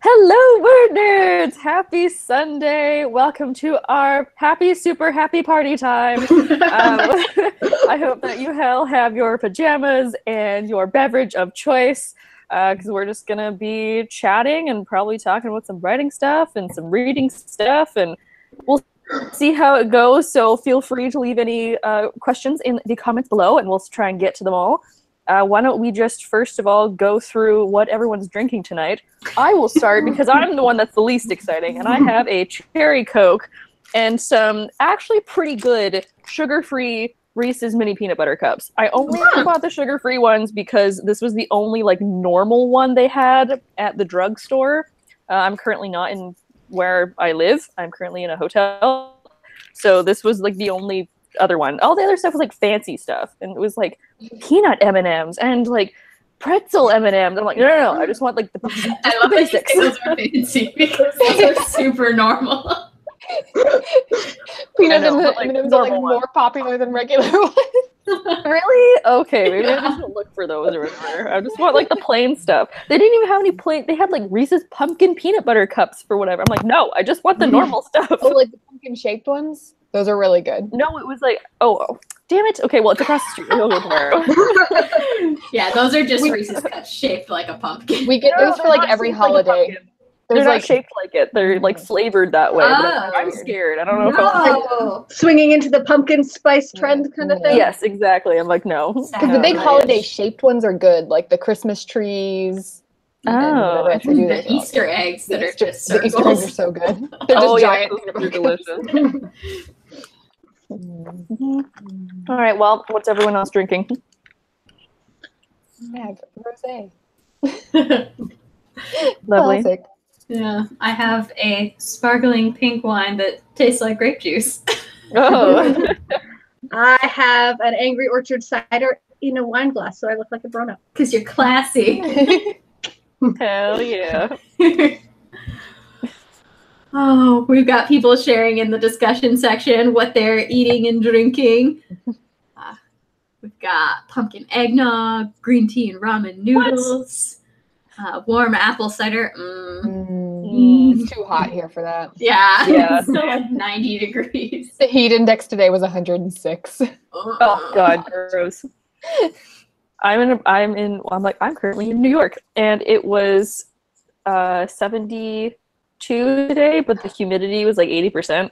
Hello, word nerds! Happy Sunday! Welcome to our super happy party time. I hope that you all have your pajamas and your beverage of choice, because we're just gonna be chatting and probably talking about some writing stuff and some reading stuff, and we'll see how it goes. So feel free to leave any questions in the comments below, and we'll try and get to them all. Why don't we just first of all go through what everyone's drinking tonight? I will start because I'm the one that's the least exciting, and I have a cherry Coke and some actually pretty good sugar-free Reese's mini peanut butter cups. I only bought the sugar-free ones because this was the only like normal one they had at the drugstore. I'm currently not in where I live. I'm currently in a hotel, so this was like the only other one. All the other stuff was like fancy stuff, and it was like peanut M&Ms and like pretzel M&Ms. I'm like, no, I just want like the basics. Those are fancy because those are super normal. Peanut M&Ms are like more popular than regular ones. Really? Okay, maybe I just look for those or whatever. I just want like the plain stuff. They didn't even have any plain. They had like Reese's pumpkin peanut butter cups for whatever. I'm like, no, I just want the normal stuff. Oh, like the pumpkin shaped ones? Those are really good. No, it was like, oh, damn it. Okay, well, it's across the street. We'll go tomorrow. Yeah, those are just Reese's cups shaped like a pumpkin. We get those for like every holiday. They're not shaped like it. They're like flavored that way. But I'm scared. I don't know if I'm swinging into the pumpkin spice trend kind of thing. Yes, exactly. I'm like, no. Because the big holiday shaped ones are good, like the Christmas trees. Oh, the Easter eggs that are just the Easter eggs are so good. They're just giant peanut butter delicious. All right. Well, what's everyone else drinking? I have rosé. Lovely. Classic. Yeah, I have a sparkling pink wine that tastes like grape juice. Oh. I have an Angry Orchard cider in a wine glass, so I look like a grown-up. Because you're classy. Hell yeah. Oh, we've got people sharing in the discussion section what they're eating and drinking. We've got pumpkin eggnog, green tea and ramen noodles, warm apple cider. It's too hot here for that. Yeah. Still like 90 degrees. The heat index today was 106. Oh God, gross. I'm currently in New York, and it was 72 today, but the humidity was like 80%.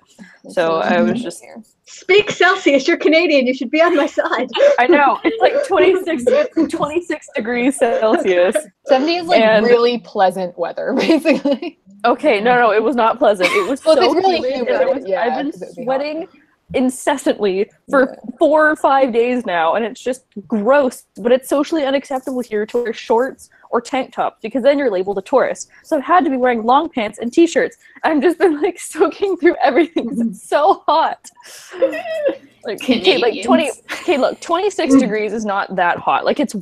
So I was just speak Celsius. You're Canadian. You should be on my side. I know, it's like 26 degrees Celsius. 70 is like really pleasant weather, basically. Okay, no, it was not pleasant. It was so it's really humid. I've been sweating incessantly for 4 or 5 days now, and it's just gross. But it's socially unacceptable here to wear shorts or tank tops because then you're labeled a tourist. So I've had to be wearing long pants and t-shirts. I've just been like soaking through everything because it's so hot. Like, okay, 26 degrees is not that hot. Like it's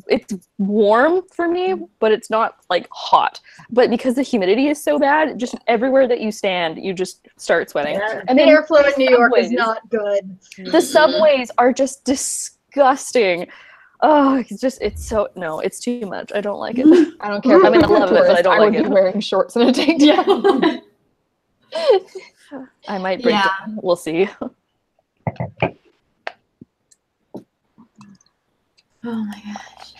warm for me, but it's not like hot. But because the humidity is so bad, just everywhere that you stand, you just start sweating. Yeah. And the airflow in New York is not good. The subways are just disgusting. Oh, it's too much. I don't like it. I don't care. I mean, I love it, but I don't like it. Be wearing shorts and a tank top. I might break down. We'll see. Oh my gosh.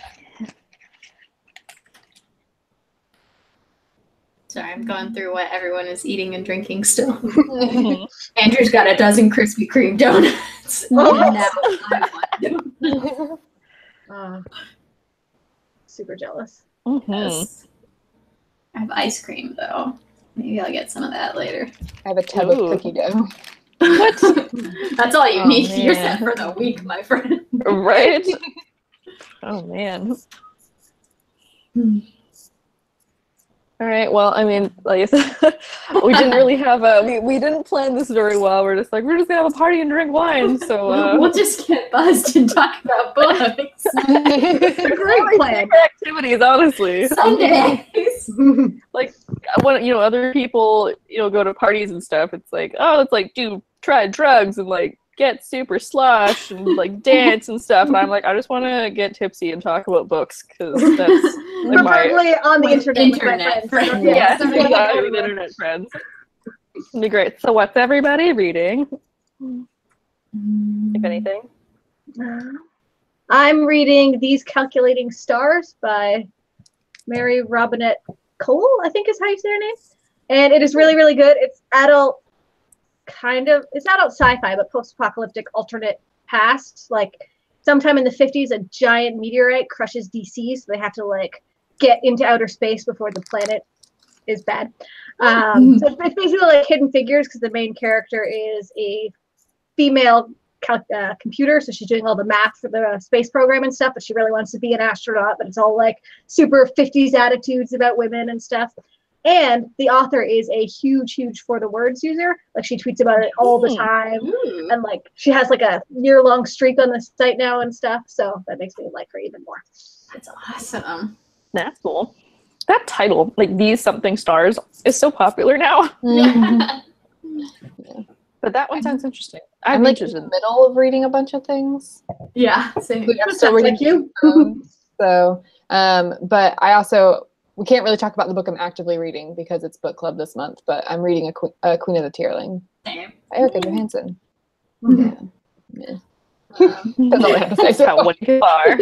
Sorry, I'm going through what everyone is eating and drinking still. Andrew's got a dozen Krispy Kreme donuts. Super jealous. Yes. I have ice cream though. Maybe I'll get some of that later. I have a tub of cookie dough. What? That's all you need. Man. You're set for the week, my friend. Right? Oh man. All right. Well, I mean, like we didn't really have we didn't plan this very well. We're just gonna have a party and drink wine. So we'll just get buzzed and talk about books. Great plan. Activities, honestly. Sundays. Like when other people go to parties and stuff. It's like, oh, it's like try drugs and like get super slush and like dance and stuff. And I'm like, I just want to get tipsy and talk about books because that's like Preferably on the internet. with my internet friends. friends. yes, Yeah. exactly, with internet friends. It'd be great. So what's everybody reading? If anything. I'm reading These Calculating Stars by Mary Robinette Cole, I think is how you say her name. And it is really, really good. It's adult, it's adult sci-fi, but post-apocalyptic alternate past. Like sometime in the 50s, a giant meteorite crushes DC, so they have to like get into outer space before the planet is bad. So it's basically like Hidden Figures because the main character is a female computer, so she's doing all the math for the space program and stuff, but she really wants to be an astronaut, but it's all like super 50s attitudes about women and stuff. And the author is a huge For the Words user. Like she tweets about it all the time. And like she has like a year-long streak on the site now and stuff, so that makes me like her even more. That's awesome. That's cool. That title, like These Something Stars, is so popular now. Yeah. But that one sounds interesting. I'm like in the middle of reading a bunch of things. Yeah, same. I'm still reading like you. So, but we can't really talk about the book I'm actively reading because it's book club this month, but I'm reading a Queen of the Tearling Same. by Erica Johansson. Mhm. Yeah. That's all I have to say. That's how one you are.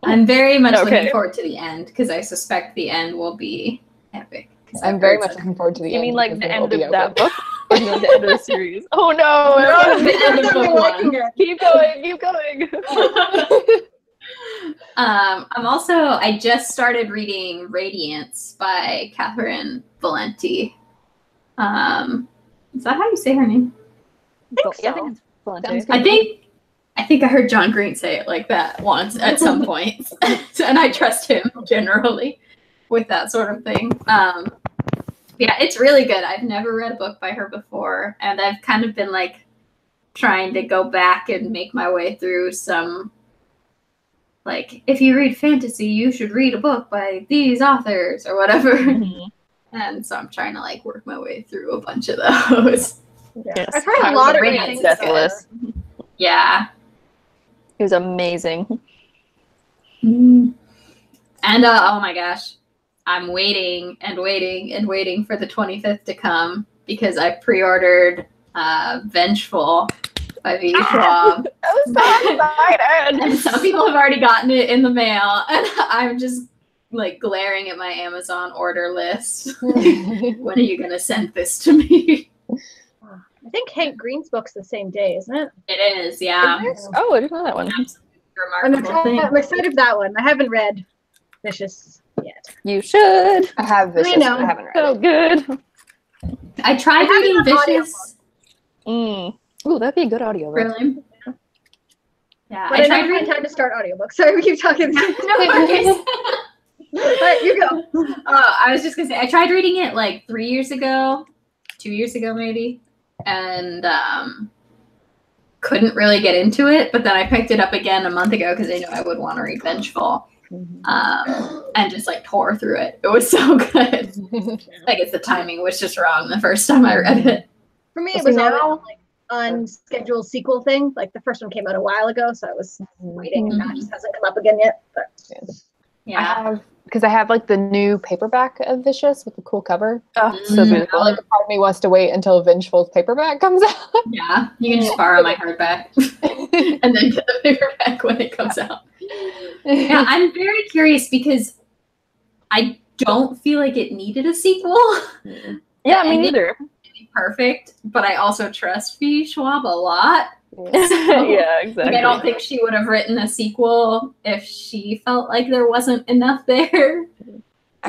I'm very much Okay. looking forward to the end because I suspect the end will be epic. 'cause I'm I've very heard much some- Oh, looking forward to the You end. mean like because the then end it'll of be that over. book? Or you mean the end of the series? Oh no! The end of book one. Keep going, keep going. I just started reading Radiance by Catherine Valenti. Is that how you say her name? Yeah, I think it's Valente. Sounds good. I think I heard John Green say it like that once at some point. And I trust him generally with that sort of thing. Yeah, it's really good. I've never read a book by her before, and I've kind of been like trying to go back and make my way through some, like, if you read fantasy, you should read a book by these authors or whatever. Mhm. And so I'm trying to like work my way through a bunch of those. Yes. I've heard a lot of great Radiance things is about good. her. Yeah. It was amazing. And oh my gosh, I'm waiting for the 25th to come because I pre-ordered Vengeful by V. Schwab. I was so excited. And some people have already gotten it in the mail, and I'm just like glaring at my Amazon order list. When are you gonna send this to me? I think Hank Green's book's the same day, isn't it? It is, yeah. Oh, I didn't know that one. Remarkable thing. I'm excited for that one. I haven't read Vicious yet. You should. I have Vicious, I know. but I haven't read So it. good. I tried I have it reading on Vicious. Ooh, that'd be a good audio. Really? Yeah, But I never find time to start audiobooks. Sorry, we keep talking. No worries. All right, you go. I was just gonna say I tried reading it like 3 years ago, 2 years ago maybe, and couldn't really get into it. But then I picked it up again a month ago because I knew I would want to read Vengeful, and just like tore through it. It was so good. I guess the timing was just wrong the first time I read it. For me, it So was now- always like unscheduled sequel thing. Like the first one came out a while ago, so I was waiting, and now it just hasn't come up again yet. But Yeah. Because I have like the new paperback of Vicious with the cool cover. Oh, so Mm. beautiful. Like a part of me wants to wait until Vengeful's paperback comes out. Yeah, you can just borrow my hardback and then get the paperback when it comes out. Yeah, I'm very curious because I don't feel like it needed a sequel. Yeah, me And neither. Perfect, but I also trust V. Schwab a lot. Yeah, exactly. Like, I don't think she would have written a sequel if she felt like there wasn't enough there.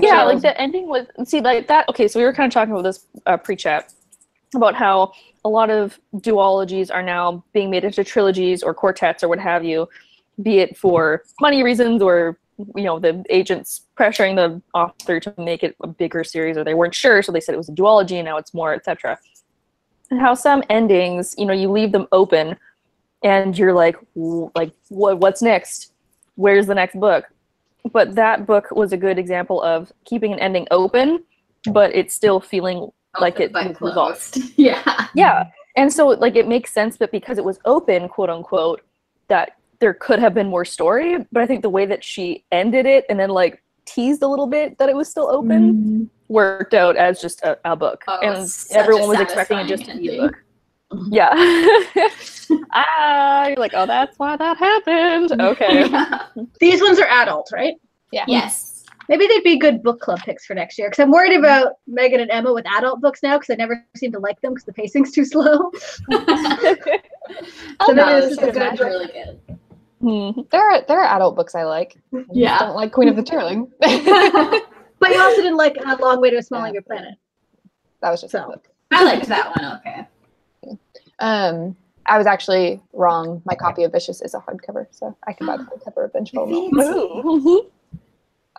Yeah, like the ending was, see, like that. Okay, so we were kind of talking about this pre-chat about how a lot of duologies are now being made into trilogies or quartets or what have you, be it for money reasons or, you know, the agents pressuring the author to make it a bigger series, or they weren't sure, so they said it was a duology and now it's more, etc. And how some endings, you know, you leave them open and you're like what's next? Where's the next book? But that book was a good example of keeping an ending open, but it's still feeling like it was resolved. Yeah. Yeah. And so, like, it makes sense that because it was open, quote unquote, that there could have been more story. But I think the way that she ended it and then, like, teased a little bit that it was still open worked out as just a book. Oh, and everyone was expecting it just to be a book. Yeah. You're like, oh, that's why that happened. Okay. These ones are adult, right? Yeah. Yes. Maybe they'd be good book club picks for next year. Because I'm worried about Megan and Emma with adult books now because I never seem to like them because the pacing's too slow. Oh, So maybe no, this is a good That's really good. There are adult books I like. I Yeah. don't like Queen of the Turling. But you also didn't like A Long Way to a Smaller Planet. That was just a So. book. I liked that one. Okay. I was actually wrong. My copy of Vicious is a hardcover, so I can buy the hardcover of Vengeful. Ooh.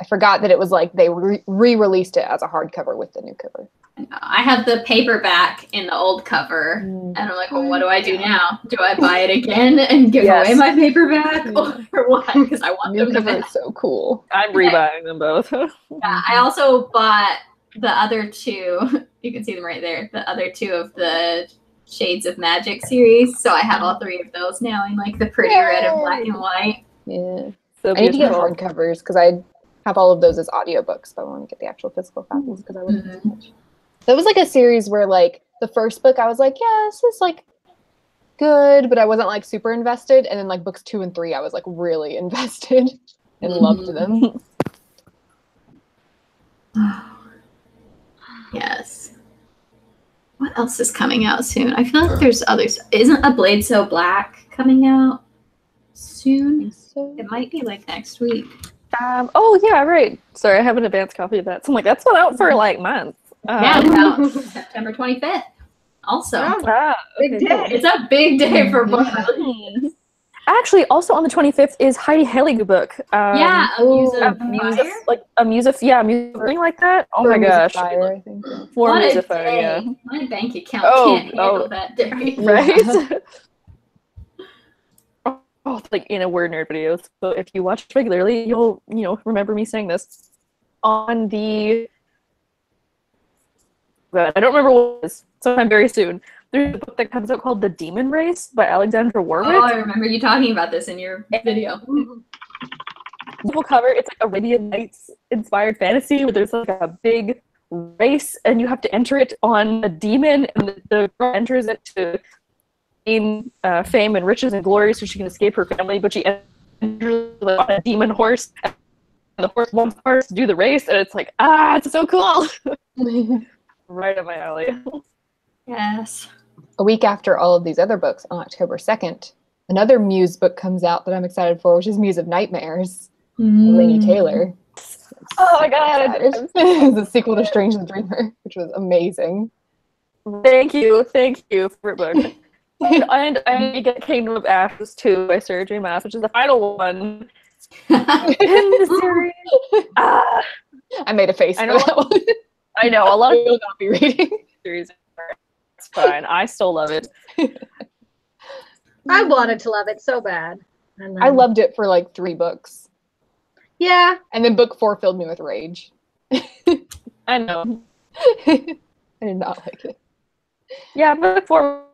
I forgot that it was like they re-released it as a hardcover with the new cover. I have the paperback in the old cover, and I'm like, well, what do I do now? Do I buy it again and give away my paperback, or what? Because I want New them cover back. is so cool. I'm rebuying them both. Yeah, I also bought the other two. You can see them right there. The other two of the Shades of Magic series. So I have all three of those now in like the pretty red and black and white. Yeah. So I need to get beautiful. hardcovers because I have all of those as audiobooks, but I want to get the actual physical copies because I love them so much. That was like a series where like the first book I was like, yeah, this is like good, but I wasn't like super invested. And then like books 2 and 3, I was like really invested and loved them. Yes. What else is coming out soon? I feel like there's others. Isn't A Blade So Black coming out soon? So It might be like next week. Oh yeah, right. Sorry, I have an advanced copy of that. So I'm like, that's been out for like months. Yeah, it's out September 25th. Also, Big day. it's a big day for book. Actually, also on the 25th is Heidi Heilig's book. Yeah, a Muse of Fire. Like a Muse of something like that. Oh my gosh. Fire, I think. For What Muse a of Fire, day. yeah. My bank account Oh, can't handle that day. Right? Oh, like in a Word Nerd video. So if you watch regularly, you'll remember me saying this. On the I don't remember what it is. Sometime very soon. There's a book that comes out called The Demon Race by Alexandra Warwick. Oh, I remember you talking about this in your video. Beautiful cover. It's like Arabian Nights inspired fantasy where there's like a big race and you have to enter it on a demon, and the girl enters it to gain fame and riches and glory so she can escape her family, but she enters on a demon horse and the horse wants her to do the race, and it's like, it's so cool. Right up my alley. Yes. A week after all of these other books, on October 2nd, another Muse book comes out that I'm excited for, which is Muse of Nightmares, by Laini Taylor. Oh my god. It's a sequel to Strange the Dreamer, which was amazing. Thank you for book. and I get Kingdom of Ashes too by Sarah J. Maas, which is the final one in the series. I made a face for that one. I know, a lot of people will not be reading series. It's fine. I still love it. I wanted to love it so bad. I loved it for like 3 books. Yeah. And then book 4 filled me with rage. I know. I did not like it. Yeah, book 4,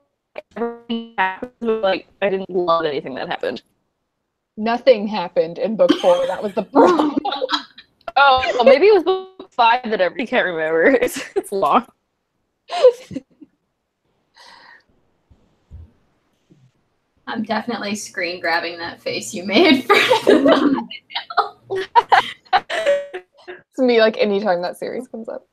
like, I didn't love anything that happened. Nothing happened in book 4. That was the problem. Oh, well, maybe it was book 5 that I can't remember. It's long. I'm definitely screen grabbing that face you made for the It's me like anytime that series comes up.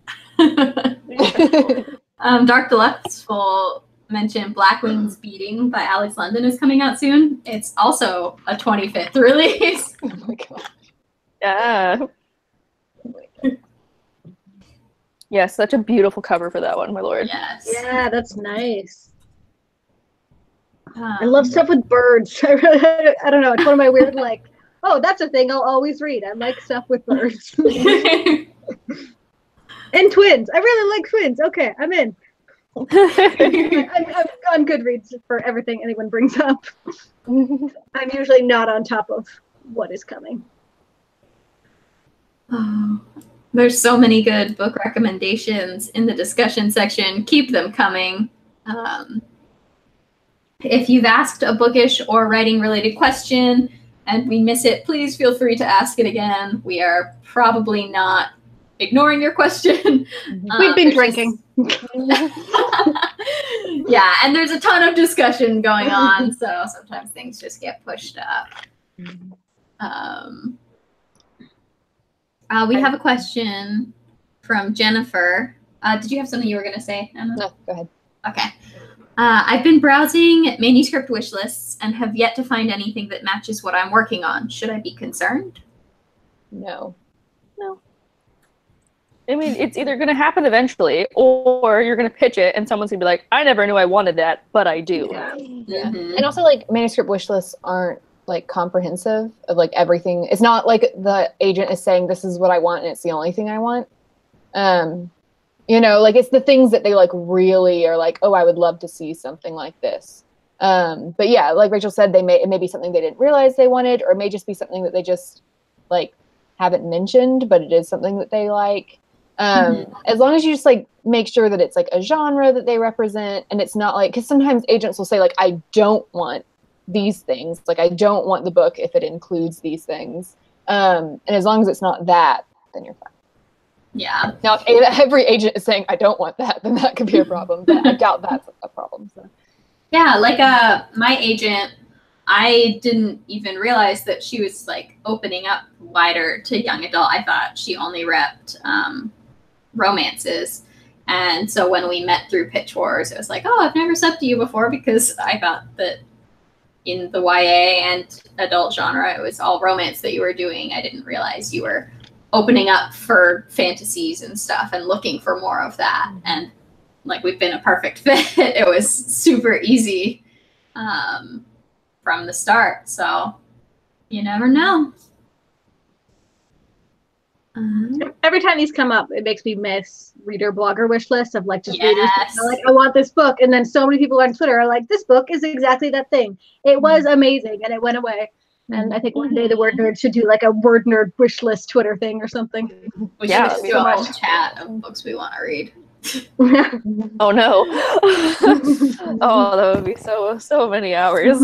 Dark Deluxe will mention Black Wings Beating by Alex London is coming out soon. It's also a 25th release. Oh my god. Yeah. Yeah, such a beautiful cover for that one, my lord. Yes. Yeah, that's nice. I love stuff with birds. I don't know. It's one of my weird, like, oh, that's a thing I'll always read. I like stuff with birds. And twins. I really like twins. Okay, I'm in. I'm on Goodreads for everything anyone brings up. I'm usually not on top of what is coming. Oh, there's so many good book recommendations in the discussion section. Keep them coming. If you've asked a bookish or writing related question and we miss it, please feel free to ask it again. We are probably not ignoring your question. We've been drinking. Yeah, and there's a ton of discussion going on, so sometimes things just get pushed up. We have a question from Jennifer. Did you have something you were going to say, Emma? No, go ahead. Okay. I've been browsing manuscript wish lists and have yet to find anything that matches what I'm working on. Should I be concerned? No. I mean, it's either going to happen eventually, or you're going to pitch it and someone's going to be like, I never knew I wanted that, but I do. Yeah. And also, like, manuscript wish lists aren't, like, comprehensive of, like, everything. It's not like the agent is saying, this is what I want and it's the only thing I want. You know, like, it's the things that they, like, really are like, oh, I would love to see something like this. But yeah, like Rachel said, it may be something they didn't realize they wanted, or it may just be something that they just, like, haven't mentioned, but it is something that they like. As long as you just, like, make sure that it's, like, a genre that they represent, and it's not, like, because sometimes agents will say, like, I don't want these things. Like, I don't want the book if it includes these things. And as long as it's not that, then you're fine. Yeah. Now, if every agent is saying, I don't want that, then that could be a problem. But I doubt that's a problem. So. Yeah, like my agent, I didn't even realize that she was, like, opening up wider to young adult. I thought she only repped romances. And so when we met through Pitch Wars, it was like, oh, I've never subbed to you before, because I thought that in the YA and adult genre, it was all romance that you were doing. I didn't realize you were opening up for fantasies and stuff and looking for more of that. And, like, we've been a perfect fit. It was super easy from the start. So you never know. Every time these come up, it makes me miss reader blogger wish lists of, like, just readers Yes. like, I want this book, and then so many people on Twitter are like, this book is exactly that thing. It was amazing, and it went away. And I think one day the Word Nerd should do, like, a Word Nerd wish list Twitter thing or something. We Yeah, should just do a whole chat of books we want to read. Oh no. Oh, that would be so many hours.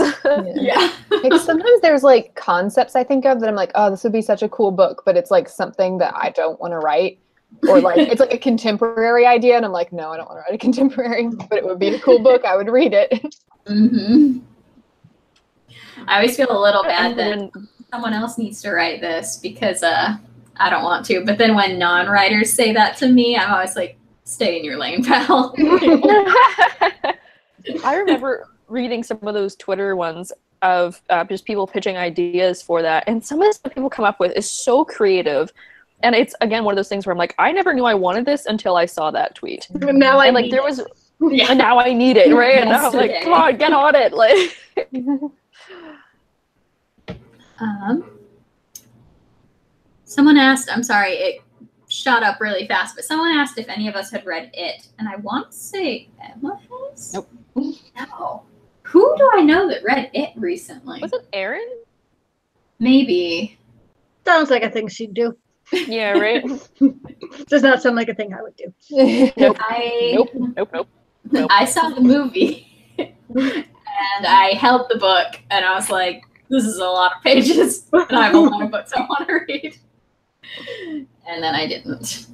Yeah. Like, sometimes there's, like, concepts I think of that I'm like, oh, this would be such a cool book, but it's, like, something that I don't want to write. Or, like, it's, like, a contemporary idea, and I'm like, no, I don't want to write a contemporary, but it would be a cool book. I would read it. I always feel a little bad that someone else needs to write this because I don't want to. But then when non-writers say that to me, I'm always like, stay in your lane, pal. I remember reading some of those Twitter ones of just people pitching ideas for that. And some of the stuff people come up with is so creative. And it's, again, one of those things where I'm like, I never knew I wanted this until I saw that tweet. And now I And, like, need there it. was, and now I need it, right? And now I'm like, come on, get on it. Like, someone asked, I'm sorry, it shot up really fast, but someone asked if any of us had read it. And I want to say Emma has? Nope. No. Who do I know that read it recently? was it Erin? Maybe. Sounds like a thing she'd do. Yeah, right? Does not sound like a thing I would do. Nope. Nope. I saw the movie and I held the book and I was like, this is a lot of pages and I have a lot of books I want to read. And then I didn't.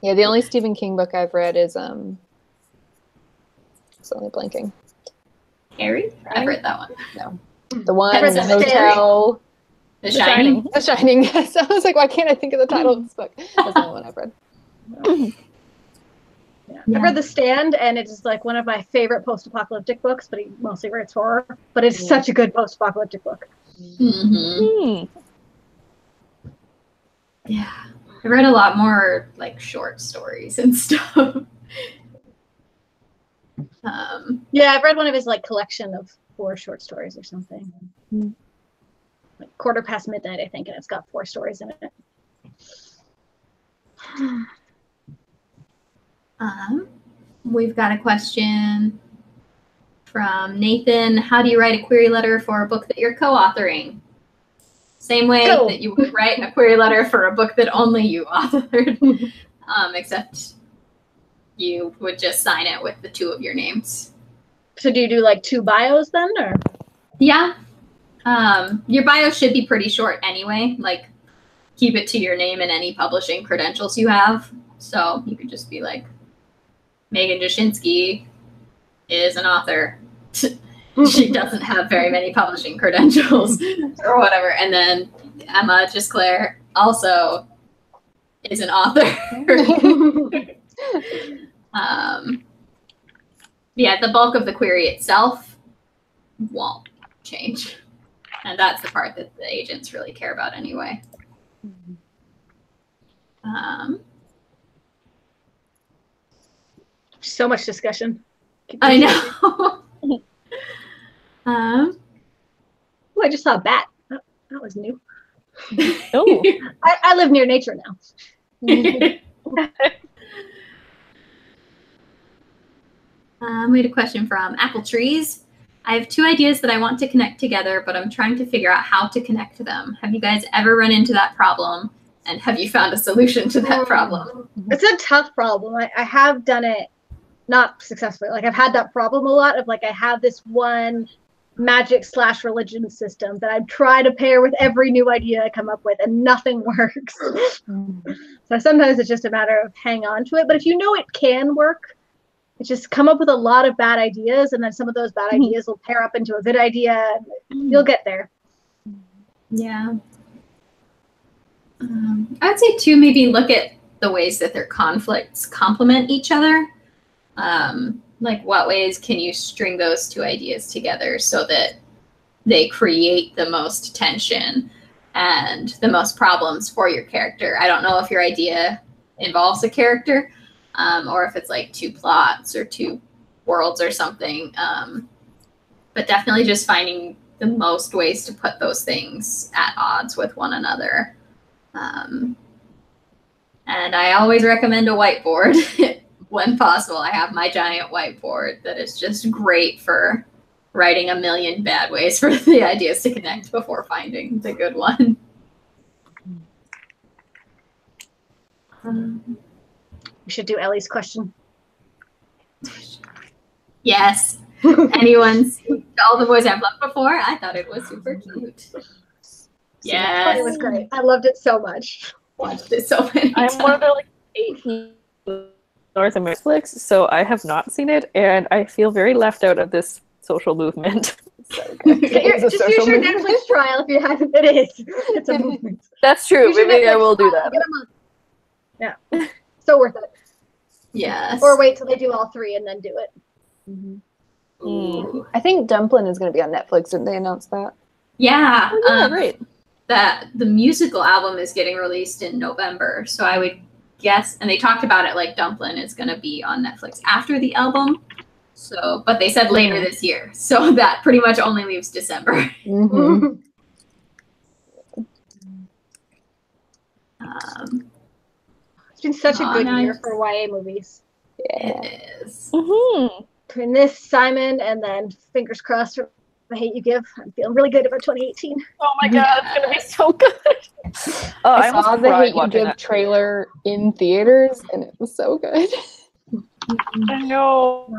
Yeah, the only Stephen King book I've read is suddenly blanking. Harry? I've read that one. No. The one I've read in the The hotel. The Shining. The Shining, yes. I was like, why can't I think of the title of this book? That's the only one I've read. Yeah. I've read The Stand, and it's, like, one of my favorite post-apocalyptic books, but he mostly writes horror. But it's such a good post-apocalyptic book. Yeah. I read a lot more, like, short stories and stuff. Yeah, I've read one of his, like, collection of 4 short stories or something. Like Quarter Past Midnight, I think, and it's got 4 stories in it. We've got a question from Nathan. How do you write a query letter for a book that you're co-authoring? Same way that you would write a query letter for a book that only you authored, except you would just sign it with the 2 of your names. So do you do like 2 bios then, or? Yeah. Your bio should be pretty short anyway. Like, keep it to your name and any publishing credentials you have. So you could just be like, Megan Jashinsky is an author. She doesn't have very many publishing credentials or whatever. And then Emma Just Claire also is an author. Yeah, the bulk of the query itself won't change. And that's the part that the agents really care about anyway. So much discussion. I know. Oh, I just saw a bat. Oh, that was new. Oh. I live near nature now. We had a question from Apple Trees. I have 2 ideas that I want to connect together, but I'm trying to figure out how to connect them. Have you guys ever run into that problem? And have you found a solution to that problem? It's a tough problem. I have done it, not successfully. Like, I've had that problem a lot of, like, I have this one magic/religion system that I try to pair with every new idea I come up with, and nothing works. So sometimes it's just a matter of hang on to it. But if you know it can work, it's just come up with a lot of bad ideas, and then some of those bad ideas will pair up into a good idea, and you'll get there. Yeah. I'd say too, maybe look at the ways that their conflicts complement each other. Like, what ways can you string those 2 ideas together so that they create the most tension and the most problems for your character? I don't know if your idea involves a character, or if it's like 2 plots or 2 worlds or something. But definitely just finding the most ways to put those things at odds with one another. And I always recommend a whiteboard when possible. I have my giant whiteboard that is just great for writing a million bad ways for the ideas to connect before finding the good one. We should do Ellie's question. Yes. Anyone seen All the Boys I've Loved Before? I thought it was super cute. Yes. It was great. I loved it so much. Watched it so many times. I'm one of the like 18 North American, so I have not seen it, and I feel very left out of this social movement. So just use your Netflix trial if you haven't. It is. It's a movement. That's true. Maybe I will do that. Get a month. Yeah. So worth it. Yes. Or wait till they do all 3 and then do it. I think Dumplin' is going to be on Netflix. Didn't they announce that? Yeah. Oh, yeah, right. That the musical album is getting released in November, so I would guess, and they talked about it like Dumplin' is going to be on Netflix after the album. So, but they said later this year, so that pretty much only leaves December. It's been such a good year for YA movies. Yeah. It is. Between this, Simon, and then fingers crossed for The Hate You Give, I'm feeling really good about 2018. Oh my god, it's gonna be so good. I saw the Hate You Give trailer in theaters, and it was so good. I know.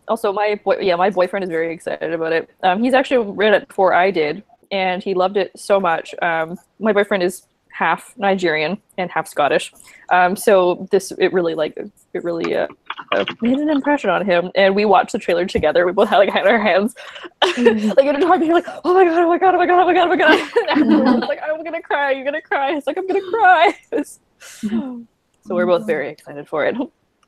Also, my boyfriend is very excited about it. He's actually read it before I did, and he loved it so much. My boyfriend is half Nigerian and half Scottish, so it really made an impression on him. And we watched the trailer together. We both had our hands like in a talking, like, oh my god, oh my god, oh my god, oh my god, oh my god. And everyone was like, I'm gonna cry, you're gonna cry. It's like, I'm gonna cry. So we're both very excited for it.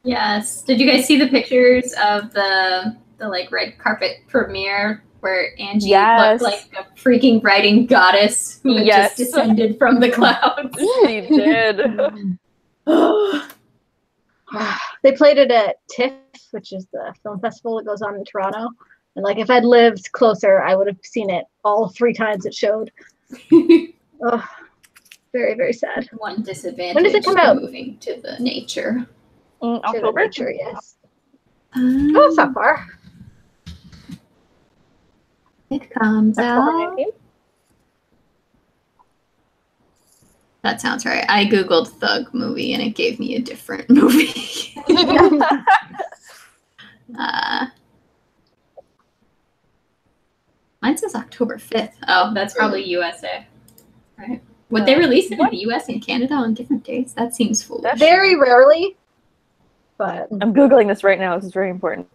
Yes. Did you guys see the pictures of the like red carpet premiere where Angie looked like a freaking writing goddess who had just descended from the clouds? She did. They played it at TIFF, which is the film festival that goes on in Toronto. And like, if I'd lived closer, I would have seen it all 3 times it showed. Oh, very, very sad. One disadvantage. When does it come out? Moving to the nature. October? Nature, yes. Oh, it's not far. It comes October out. That sounds right. I googled Thug movie and it gave me a different movie. Mine says October 5th. Oh, that's probably USA. Right. Would they release it in the US and Canada on different dates? That seems foolish. Very rarely, but I'm Googling this right now. This is very important.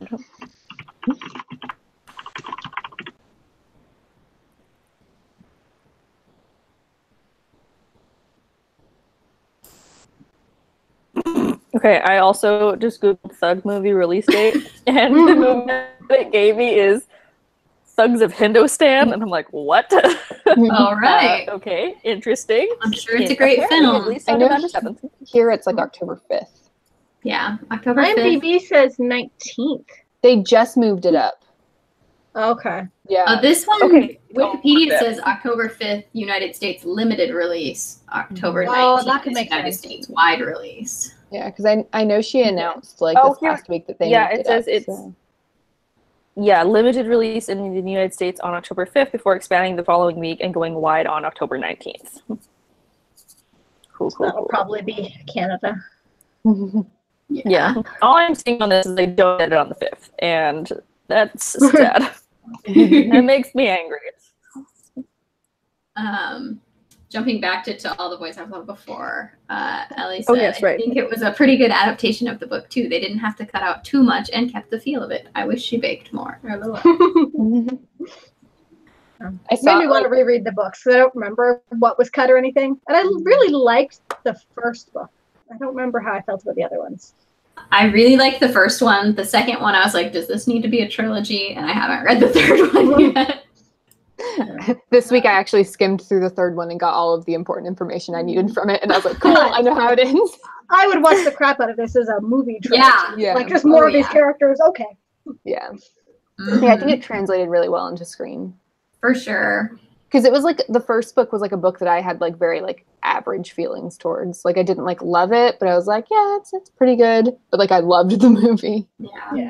Okay, I also just Googled Thug movie release date, and the movie that it gave me is Thugs of Hindostan, and I'm like, what? All right. Okay, interesting. I'm sure it's a great film. I know here it's like October 5th. Yeah, October 5th. IMDb says 19th. They just moved it up. Okay. Yeah. This one, Okay. Wikipedia says October 5th, United States limited release, October 19th, that could make United sense. States wide release. Yeah, because I know she announced like Oh, this last week that they yeah, moved it says up, it's so. yeah, limited release in the United States on October 5th before expanding the following week and going wide on October 19th. Cool. That'll probably be Canada. Yeah. All I'm seeing on this is they don't get it on the 5th, and that's sad. That makes me angry. Jumping back to All the Boys I've Loved Before, Ellie said, Oh, yes, right. I think it was a pretty good adaptation of the book, too. They didn't have to cut out too much and kept the feel of it. I wish she baked more. I Made saw me want to reread the books because I don't remember what was cut or anything. And I really liked the first book. I don't remember how I felt about the other ones. I really liked the first one. The second one, I was like, does this need to be a trilogy? And I haven't read the third one yet. This week I actually skimmed through the third one and got all of the important information I needed from it, and I was like, cool, I know how it ends. I would watch the crap out of this as a movie trilogy. Yeah. Like just more of these characters. Okay. Yeah. Mhm. Yeah, I think it translated really well into screen. For sure. Because it was like the first book was like a book that I had like very like average feelings towards. Like I didn't like love it, but I was like, yeah, it's pretty good. But like I loved the movie. Yeah.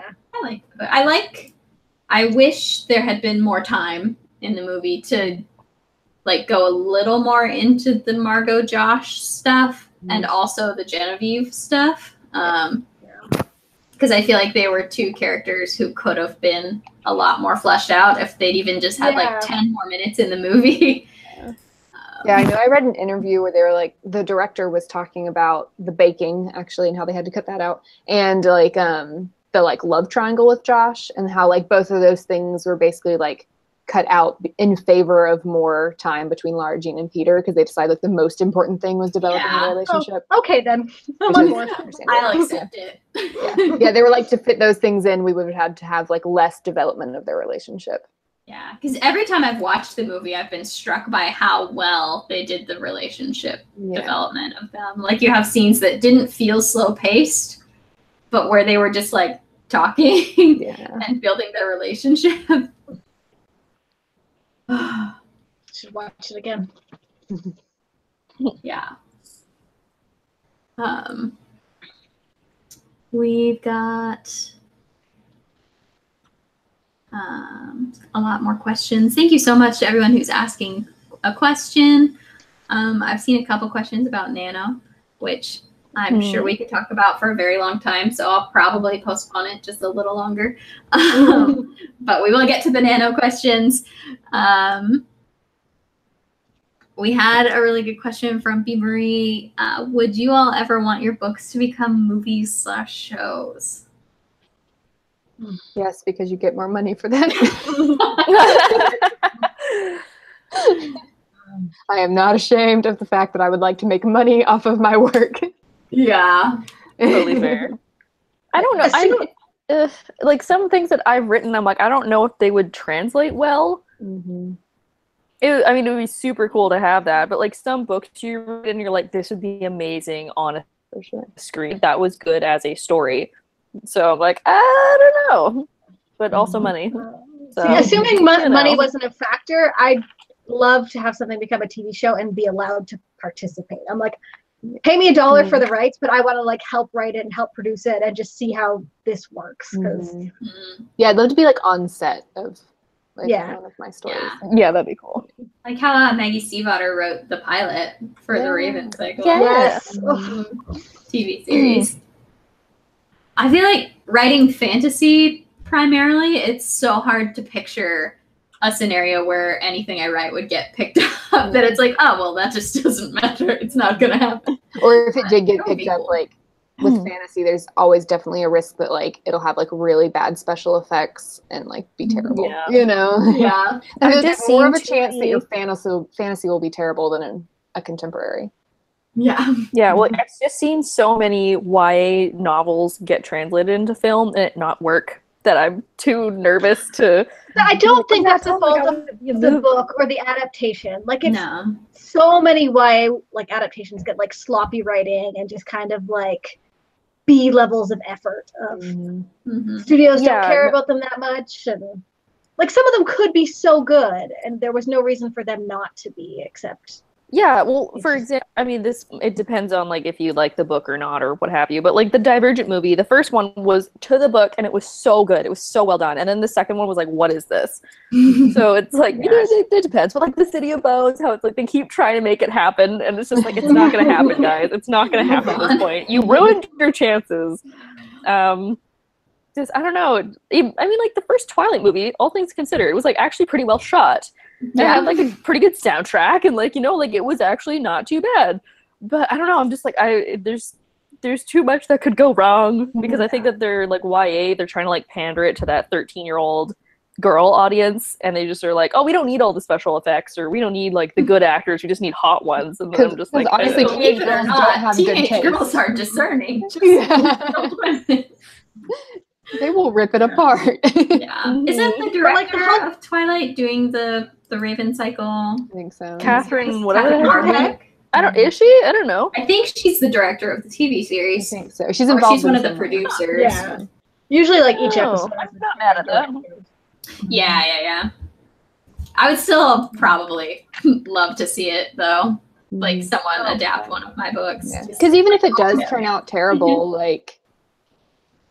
I wish there had been more time in the movie to like go a little more into the Margot Josh stuff and also the Genevieve stuff. Because I feel like they were two characters who could have been a lot more fleshed out if they'd even just had like 10 more minutes in the movie. Yeah, I know I read an interview where they were like, the director was talking about the baking actually and how they had to cut that out. And like the like love triangle with Josh and how like both of those things were basically like cut out in favor of more time between Lara Jean and Peter because they decided like the most important thing was developing the relationship. Oh, okay then. I'm on board. I'll accept it. Yeah, they were like to fit those things in, we would have had to have like less development of their relationship. Yeah, because every time I've watched the movie, I've been struck by how well they did the relationship development of them. Like you have scenes that didn't feel slow paced, but where they were just like talking and building their relationship. Should watch it again. Yeah. We've got a lot more questions. Thank you so much to everyone who's asking a question. I've seen a couple questions about Nano, which I'm sure we could talk about for a very long time, so I'll probably postpone it just a little longer. But we will get to the Nano questions. We had a really good question from B. Marie. Would you all ever want your books to become movies/shows? Yes, because you get more money for that. I am not ashamed of the fact that I would like to make money off of my work. Yeah. Totally fair. I don't know. Like some things that I've written, I'm like, I don't know if they would translate well. Mm-hmm. I mean, it would be super cool to have that, but like some books you read and you're like, this would be amazing on a screen. That was good as a story. So I'm like, I don't know. But also money. So, see, assuming money wasn't a factor, I'd love to have something become a TV show and be allowed to participate. I'm like, pay me $1 for the rights, but I want to like help write it and help produce it and just see how this works. Yeah, I'd love to be like on set of like one of my stories. Yeah, that'd be cool. Like how Maggie Stiefvater wrote the pilot for the Raven Cycle. Yes. TV series. I feel like writing fantasy primarily, it's so hard to picture a scenario where anything I write would get picked up, that it's like, oh, well, that just doesn't matter. It's not going to happen. Or if it did get picked up, cool. like with fantasy, there's always definitely a risk that like it'll have like really bad special effects and like be terrible. Yeah. You know? Yeah. And I've there's just more of a seen chance that your too fantasy will be terrible than a contemporary. Yeah. Yeah, well, I've just seen so many YA novels get translated into film and it not work that I'm too nervous to. I don't think that's the Oh my fault God. of the book or the adaptation. Like, it's No. so many YA like adaptations get like sloppy writing and just kind of like B levels of effort of Mm-hmm. studios Yeah, don't care no- about them that much, and like some of them could be so good and there was no reason for them not to be, except Yeah, well, for example, I mean, it depends on like if you like the book or not or what have you. But like the Divergent movie, the first one was to the book and it was so good, it was so well done, and then the second one was like, what is this? So it's like, you know, it depends. But like the City of Bones, how it's like they keep trying to make it happen, and it's just like it's not gonna happen, guys. It's not gonna happen at this point. You ruined your chances. Just I don't know. I mean, like the first Twilight movie, all things considered, it was like actually pretty well shot. It had like a pretty good soundtrack, and like, you know, like it was actually not too bad. But I don't know. I'm just like there's too much that could go wrong because I think that they're like YA. They're trying to like pander it to that 13-year-old girl audience, and they just are like, oh, we don't need all the special effects, or we don't need like the good actors. We just need hot ones. And then I'm just like, honestly, Believe it or girls don't not, have good teenage taste. girls are discerning. Just Yeah. They will rip it apart. Yeah. Isn't the Or, like, director of Twilight doing the Raven cycle? I think so. Catherine, whatever. Catherine the heck. Hardwicke? I don't. Is she? I don't know. I think she's the director of the TV I series. think so. She's Or involved. she's one of in the some- producers. Yeah. Usually like each Oh, episode. I'm not mad at that. Yeah. I would still probably love to see it though. Like someone adapt one of my books. Because even if it does turn out terrible, like,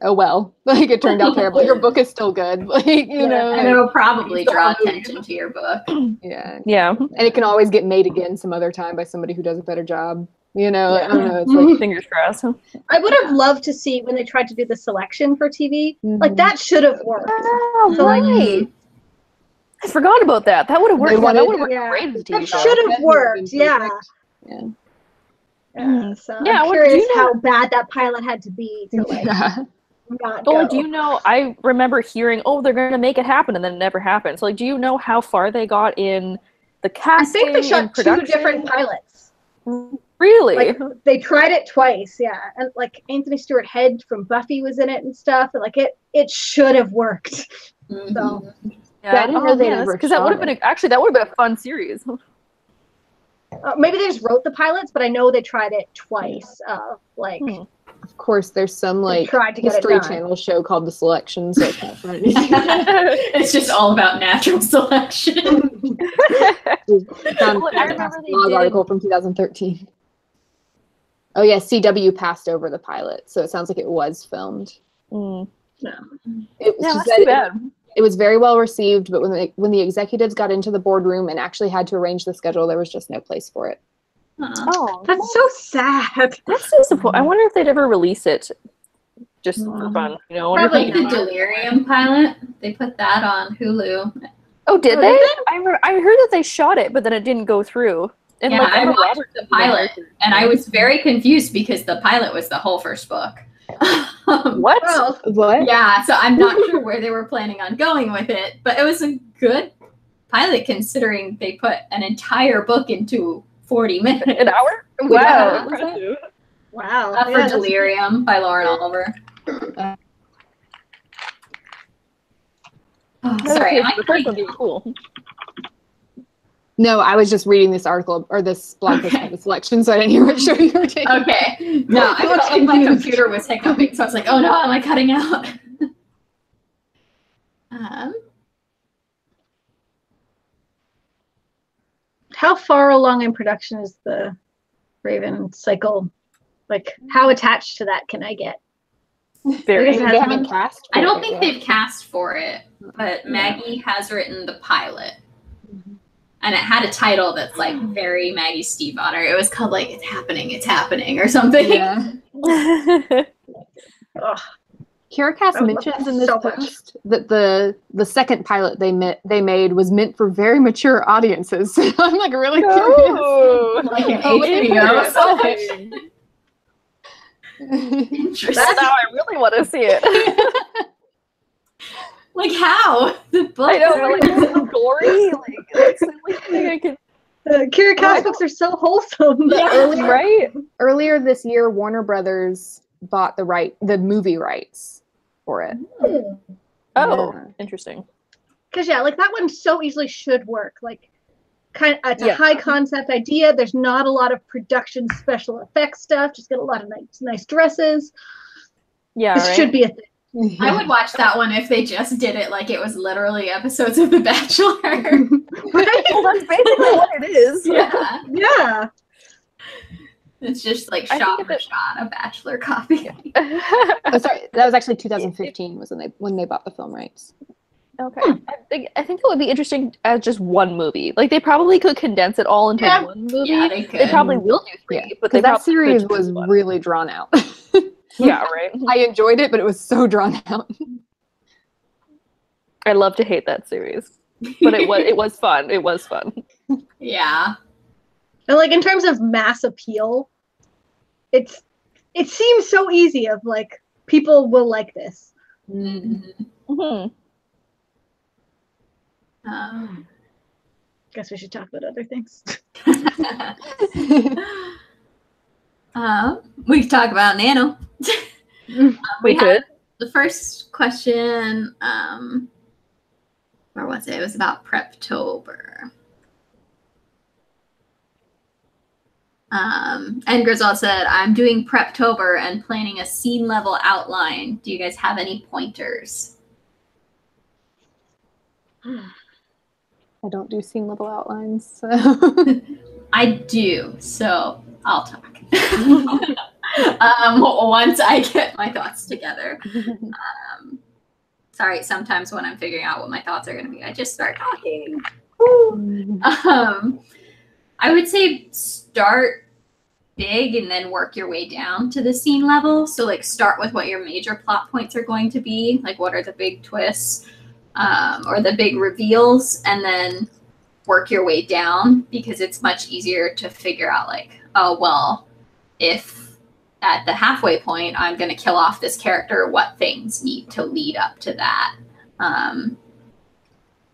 oh well, like it turned out terrible. Your book is still good, like you know. And it'll probably draw attention to your book. Yeah, Yeah. and it can always get made again some other time by somebody who does a better job. You know, Yeah. I don't know. It's like Fingers crossed. I would have loved to see when they tried to do the selection for TV. Like that should have worked. Oh, So, like, right. I forgot about that. That would have worked. They wanted- That would have worked Yeah. great as a TV That show. should have That worked. been Yeah. perfect. Yeah. So Yeah, I'm what- do curious you know- how bad that pilot had to be to like Yeah. not Oh, go. do you know? I remember hearing, "Oh, they're going to make it happen," and then it never happened. So, like, do you know how far they got in the I casting? think they shot and 2 production? different pilots. Really? Like they tried it twice, yeah. And like Anthony Stewart Head from Buffy was in it and stuff. And like it should have worked. So Yeah, I didn't know they ever because that would have shot been actually that would have been a fun series. maybe they just wrote the pilots, but I know they tried it twice. Like Of course, there's some like tried to get it History done. Channel show called The Selection, so I can't find it. It's just all about natural selection. Found Well, I remember a they blog did- article from 2013. Oh yeah, CW passed over the pilot, so it sounds like it was filmed. Mm. It, Yeah, she that's said too it- bad. It was very well received, but when the executives got into the boardroom and actually had to arrange the schedule, there was just no place for it. Oh, That's so sad. that's disappointing. I wonder if they'd ever release it just for fun. You know, I wonder if Probably they the could- Delirium pilot. They put that on Hulu. Oh, did Oh, they? did I heard that they shot it, but then it didn't go through. And Yeah, like, I Emma watched Roberts the was in pilot, it. and I was very confused because the pilot was the whole first book. What? Well, What? Yeah, so I'm not sure where they were planning on going with it, but it was a good pilot considering they put an entire book into 40 minutes. An hour? Yeah. Wow. Impressive. wow. For Yeah, that's- Delirium by Lauren Oliver. Oh, sorry, am I the first one cutting being cool. No, I was just reading this article or this blog post about The Selection, so I didn't hear what show you were taking. Okay. No, I felt like my computer was hiccuping, so I was like, oh no, am I cutting out? How far along in production is the Raven cycle? Like, how attached to that can I get? Very. Because They haven't cast. I don't for it think yet. they've cast for it, but Maggie has written the pilot. And it had a title that's like very Maggie Stiefvater. It was called like It's Happening, or something. Yeah. Ugh. Kiracast I would love mentions that in this so much. post that the second pilot they made was meant for very mature audiences. So I'm like really curious. Oh, Like an Oh, wait, HBO or something. interesting. Interesting. Now I really want to see it. Like how? The book. I know, but like it's so gory. Like that's the only thing I can. Kira Cast books are so wholesome. Yeah. Right? Earlier this year, Warner Brothers bought the movie rights for it. Oh, Yeah. interesting. Because yeah, like that one so easily should work. Like, it's a Yeah. high concept idea. There's not a lot of production special effects stuff. Just got a lot of nice dresses. Yeah, This right. should be a thing. I would watch that one if they just did it like it was literally episodes of The Bachelor. Well, that's basically what it is. Yeah. Yeah. It's just like I shot think for that- shot a Bachelor copy. Oh, sorry, that was actually 2015 was when they bought the film rights. Okay. I think it would be interesting as just one movie. Like they probably could condense it all into Yeah. one movie. Yeah, they could. They probably will do 3, Yeah, but they because that probably series could do was one. really drawn out. Yeah, right. I enjoyed it, but it was so drawn out. I love to hate that series, but it was fun. It was fun. Yeah. And like in terms of mass appeal, it seems so easy of like people will like this. Mhm. Hmm. Guess we should talk about other things. We could talk about Nano. We could. The first question, where was it? It was about Preptober. And Griswold said, I'm doing Preptober and planning a scene level outline. Do you guys have any pointers? I don't do scene level outlines. So. I do, so I'll talk. Once I get my thoughts together. Sorry, sometimes when I'm figuring out what my thoughts are going to be, I just start talking. I would say start big and then work your way down to the scene level. So like start with what your major plot points are going to be, like what are the big twists or the big reveals, and then work your way down, because it's much easier to figure out like, oh, well, if at the halfway point I'm going to kill off this character, what things need to lead up to that.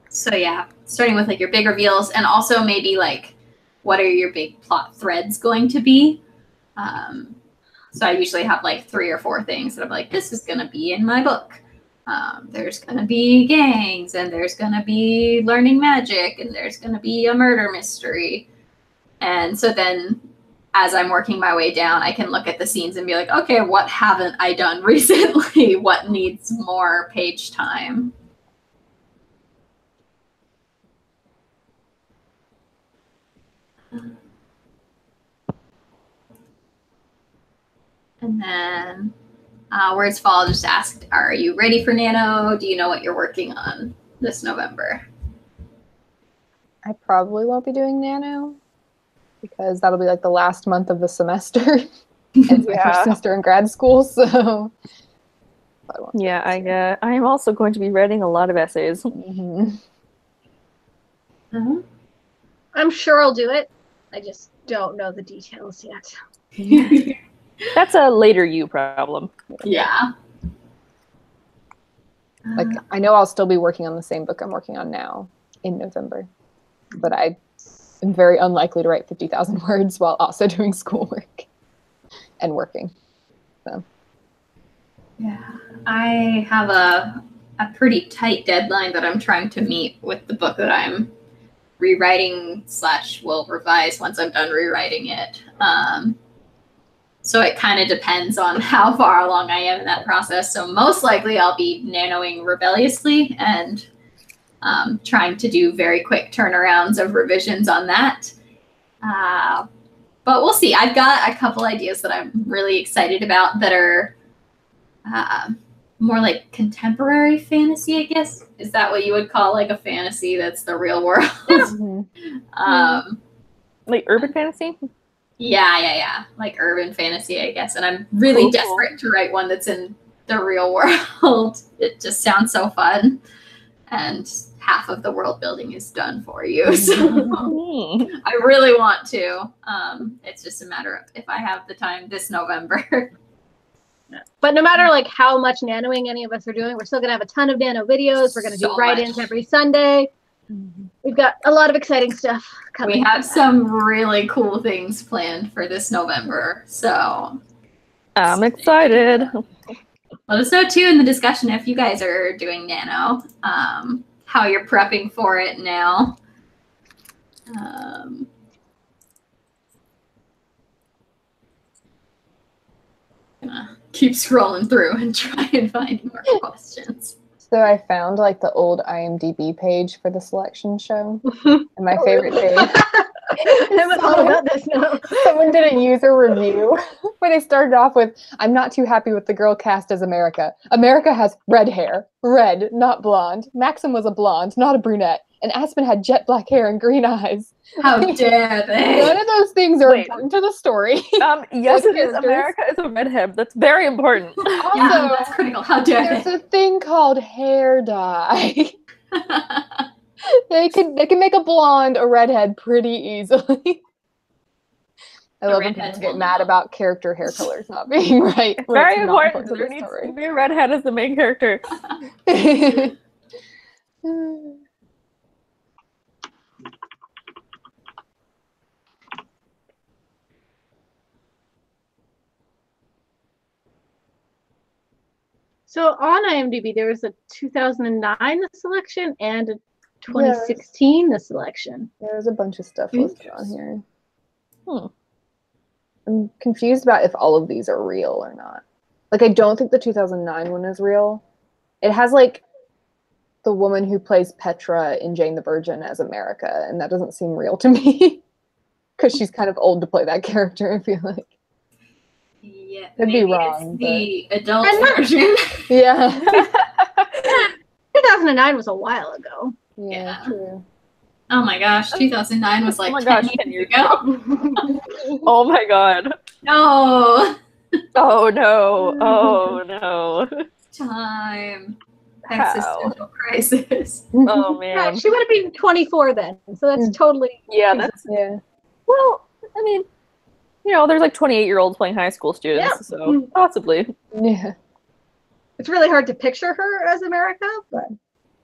So yeah, starting with like your big reveals, and also maybe like what are your big plot threads going to be. So I usually have like 3 or 4 things that I'm like, this is going to be in my book. There's going to be gangs, and there's going to be learning magic, and there's going to be a murder mystery. And so then as I'm working my way down, I can look at the scenes and be like, okay, what haven't I done recently? What needs more page time? And then Words Fall just asked, are you ready for Nano? Do you know what you're working on this November? I probably won't be doing Nano because that'll be like the last month of the semester. It's my first semester in grad school, so I won't. Yeah, I am also going to be writing a lot of essays. Mm-hmm. I'm sure I'll do it. I just don't know the details yet. That's a later you problem. Yeah. Like, I know I'll still be working on the same book I'm working on now in November, but I am very unlikely to write 50,000 words while also doing schoolwork and working. So. Yeah, I have a pretty tight deadline that I'm trying to meet with the book that I'm rewriting / will revise once I'm done rewriting it. So it kind of depends on how far along I am in that process. So most likely I'll be nanoing rebelliously and trying to do very quick turnarounds of revisions on that. But we'll see. I've got a couple ideas that I'm really excited about that are more like contemporary fantasy, I guess. Is that what you would call like a fantasy that's the real world? Mm-hmm. Like urban fantasy? Yeah. Like urban fantasy, I guess. And I'm really desperate to write one that's in the real world. It just sounds so fun. And half of the world building is done for you. So I really want to. It's just a matter of if I have the time this November. But no matter like how much nanoing any of us are doing, we're still gonna have a ton of nano videos. We're gonna do write-ins every Sunday. We've got a lot of exciting stuff coming. We have some really cool things planned for this November. So I'm excited. let us know too in the discussion if you guys are doing nano, how you're prepping for it now. Gonna keep scrolling through and try and find more questions. So I found like the old IMDb page for the selection show, and my favorite page. I all about this now. Someone did a user review where they started off with, "I'm not too happy with the girl cast as America. America has red hair, red, not blonde. Maxim was a blonde, not a brunette, and Aspen had jet black hair and green eyes." How dare they? None of those things are important to the story. Yes, it is. America is a redhead. That's very important. Also, Yeah, that's critical. How dare there's they? a thing called hair dye. They can make a blonde a redhead pretty easily. I love when people get mad about character hair colors not being right. It's very important. There needs to be a redhead as the main character. So on IMDb, there was a 2009 the selection and a 2016 the selection. There's a bunch of stuff listed on here. I'm confused about if all of these are real or not. Like, I don't think the 2009 one is real. It has like the woman who plays Petra in Jane the Virgin as America, and that doesn't seem real to me because she's kind of old to play that character, I feel like. Yeah, I'd be wrong. The adult version. Yeah. 2009 was a while ago. Yeah, true. Oh my gosh, 2009 was like 10 years ago. Oh my god. No. Oh no. Oh no. Time. Existential crisis. Oh man. Yeah, she would have been 24 then, so that's totally. Yeah, that's Well, I mean, you know, there's like 28-year-olds playing high school students, so possibly. Yeah. It's really hard to picture her as America, but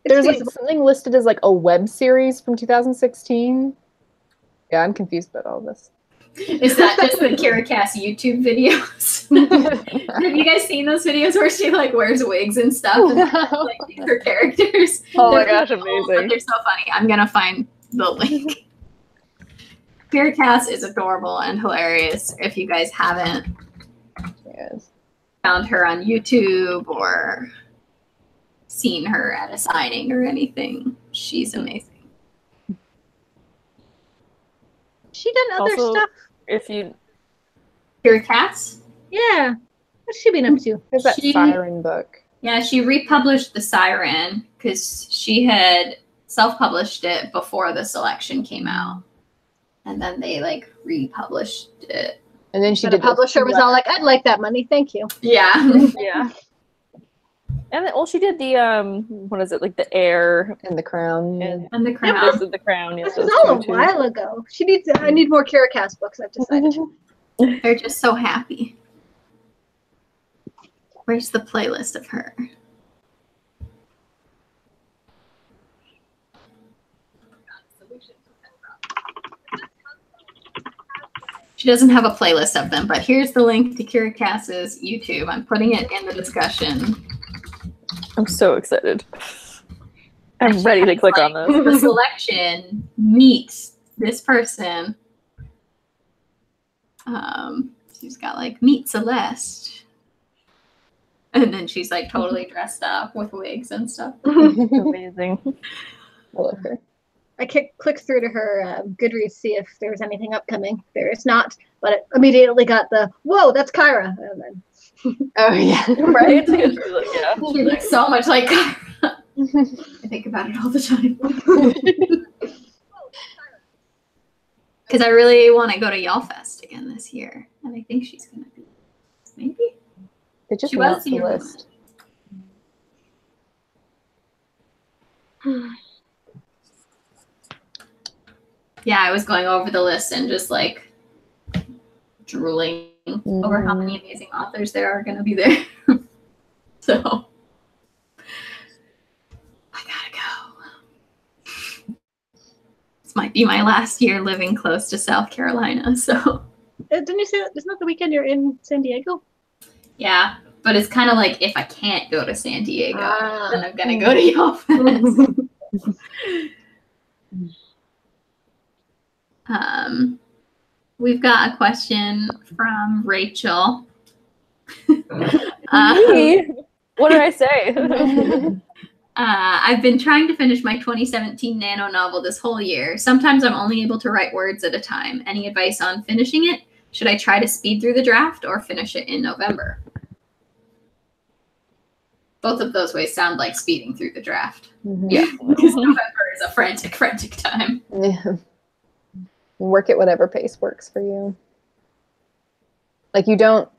there's like something listed as like a web series from 2016. Yeah, I'm confused about all this. Is that just the Kiracast YouTube videos? Have you guys seen those videos where she like wears wigs and stuff and like her characters? Oh my gosh, amazing. They're so funny. I'm gonna find the link. Kiracast is adorable and hilarious. If you guys haven't found her on YouTube or seen her at a signing or anything, she's amazing. She done other stuff. If you Kiracast? Yeah. What's she been up to? There's that Siren book. Yeah, she republished the Siren because she had self-published it before the selection came out. And then they like republished it. And then the publisher was all like, "I'd like that money, thank you." Yeah. Yeah. And then, well, she did the what is it, like the Air and the Crown and the Crown. This is the Crown. Yes, this was all a while ago. She needs. I need more Kiracast books. I've decided. They're just so happy. Where's the playlist of her? She doesn't have a playlist of them, but here's the link to Kiracast's YouTube. I'm putting it in the discussion. I'm so excited. I'm ready to click on this. The selection meets this person. She's got like meet Celeste. And then she's like totally dressed up with wigs and stuff. Amazing. I love her. I clicked through to her Goodreads to see if there was anything upcoming. There is not, but it immediately got the, whoa, that's Kyra. And then, oh, yeah. Right? Yeah. She looks so much like Kyra. I think about it all the time. Because I really want to go to Y'all Fest again this year. And I think she's going to be, maybe? They just she announced was the list. Yeah, I was going over the list and just like drooling over how many amazing authors there are going to be there. So I gotta go. This might be my last year living close to South Carolina. So Didn't you say isn't that the weekend you're in San Diego? yeah, but it's kind of like if I can't go to San Diego, then I'm gonna go to Y'all Fest. We've got a question from Rachel. Me? What did I say? I've been trying to finish my 2017 Nano novel this whole year. Sometimes I'm only able to write words at a time. Any advice on finishing it? Should I try to speed through the draft or finish it in November? Both of those ways sound like speeding through the draft. Yeah. Because November is a frantic, frantic time. Yeah. Work at whatever pace works for you. Like you don't,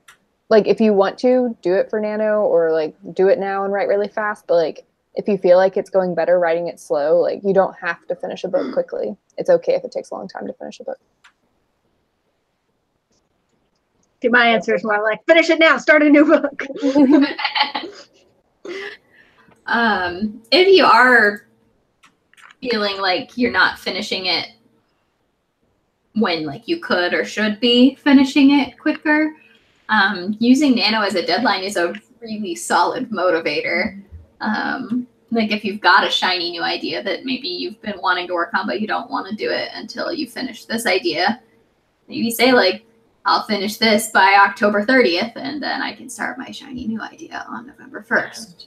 like if you want to, do it for Nano or like do it now and write really fast. But like if you feel like it's going better writing it slow, like you don't have to finish a book quickly. It's okay if it takes a long time to finish a book. See, my answer is more like finish it now, start a new book. If you are feeling like you're not finishing it when like you could or should be finishing it quicker, using Nano as a deadline is a really solid motivator. Like if you've got a shiny new idea that maybe you've been wanting to work on, but you don't want to do it until you finish this idea, maybe say like, I'll finish this by October 30th, and then I can start my shiny new idea on November 1st.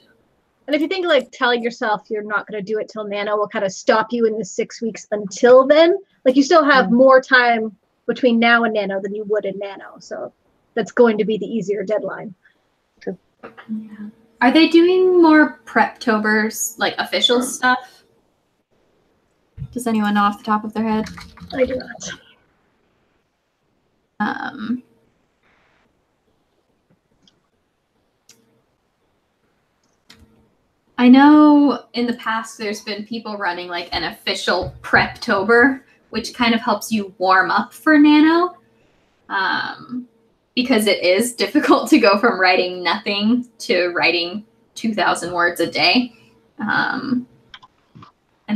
And if you think like telling yourself you're not going to do it till Nano will kind of stop you in the 6 weeks until then, like you still have more time between now and Nano than you would in Nano. So that's going to be the easier deadline. True. Yeah. Are they doing more Preptobers, like official stuff? Does anyone know off the top of their head? I do not. I know in the past there's been people running like an official Preptober, which kind of helps you warm up for Nano, because it is difficult to go from writing nothing to writing 2,000 words a day. And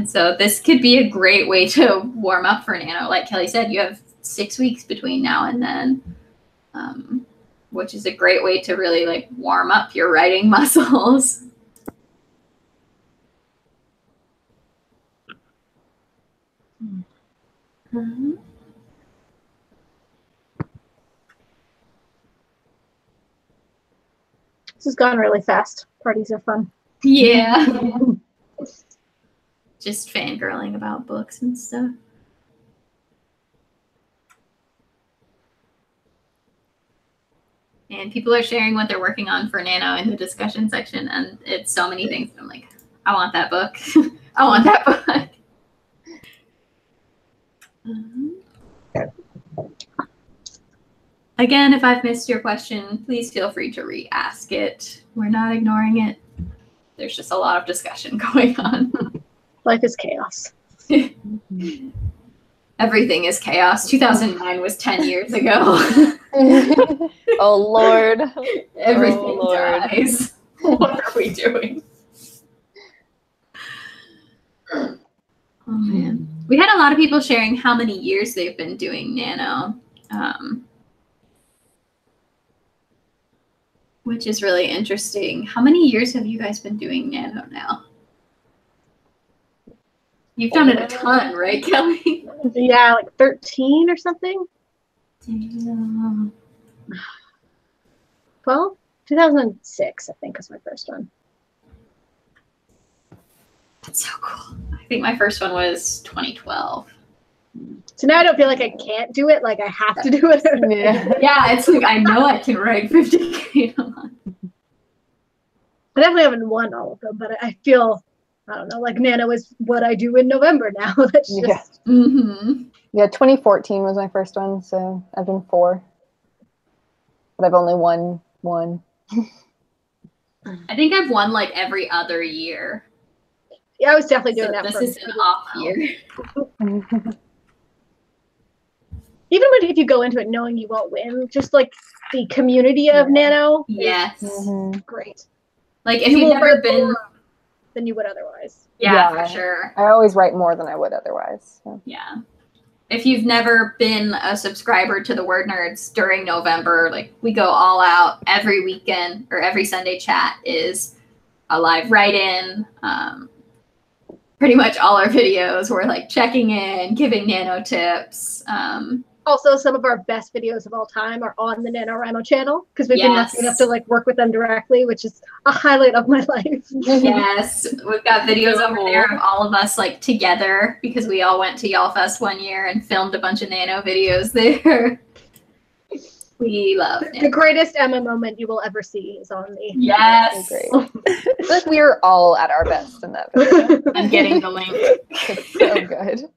so this could be a great way to warm up for Nano. Like Kelly said, you have 6 weeks between now and then, which is a great way to really like warm up your writing muscles. This has gone really fast. Parties are fun. Yeah. Just fangirling about books and stuff. And people are sharing what they're working on for Nano in the discussion section, and it's so many things. I'm like, I want that book. I want that book. Again, if I've missed your question, please feel free to re-ask it. We're not ignoring it. There's just a lot of discussion going on. Life is chaos. Everything is chaos. 2009 was 10 years ago. Oh, Lord. Everything dies. What are we doing? Oh, man. We had a lot of people sharing how many years they've been doing Nano, which is really interesting. How many years have you guys been doing Nano now? You've done it a ton, right, Kelly? Yeah, like 13 or something. Damn. Well, 2006, I think, was my first one. That's so cool. I think my first one was 2012. So now I don't feel like I can't do it. Like I have to do it. Yeah, it's like I know I can write 50K a month. I definitely haven't won all of them, but I feel, I don't know, like Nano is what I do in November now. That's just... Yeah, 2014 was my first one, so I've done 4. But I've only won 1. I think I've won like every other year. Yeah, I was definitely doing So that. this for is an off year. Even if you go into it knowing you won't win, just like the community of Nano, Yes. Mhm. great. Like if you've never been, more than you would otherwise. yeah, Yeah. for sure. I always write more than I would otherwise. So. Yeah. If you've never been a subscriber to the Word Nerds during November, like we go all out every weekend, or every Sunday chat is a live write-in. Pretty much all our videos, we're like checking in, giving Nano tips. Also, some of our best videos of all time are on the NaNoWriMo channel because we've been lucky enough to like work with them directly, which is a highlight of my life. Yes, we've got videos over there of all of us like together because we all went to Y'all Fest one year and filmed a bunch of Nano videos there. We love the greatest Emma moment you will ever see is on me. Yes. Great. I feel like we are all at our best in that video. I'm getting the link. It's so good.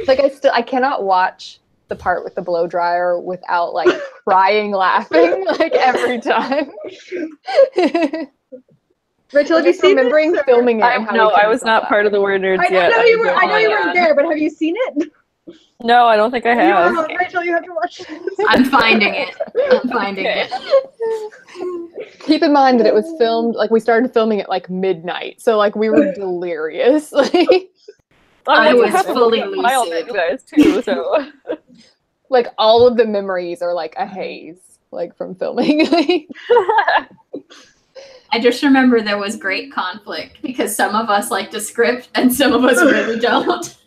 Like I cannot watch the part with the blow dryer without like crying laughing like every time. Rachel, have you seen remembering this, filming it? And how No, we I couldn't was stop not part of laughing. the WordNerds I yet. know you were. I know you Oh, weren't there, but have you seen it? No, I don't think I have. Yeah, Rachel, you have to watch this. I'm finding it. I'm finding it. Keep in mind that it was filmed, like we started filming at like midnight. So like we were delirious. I was have to fully look at my old lucid. you guys too, so. Like all of the memories are like a haze, like from filming. I just remember there was great conflict because some of us like to script and some of us really don't.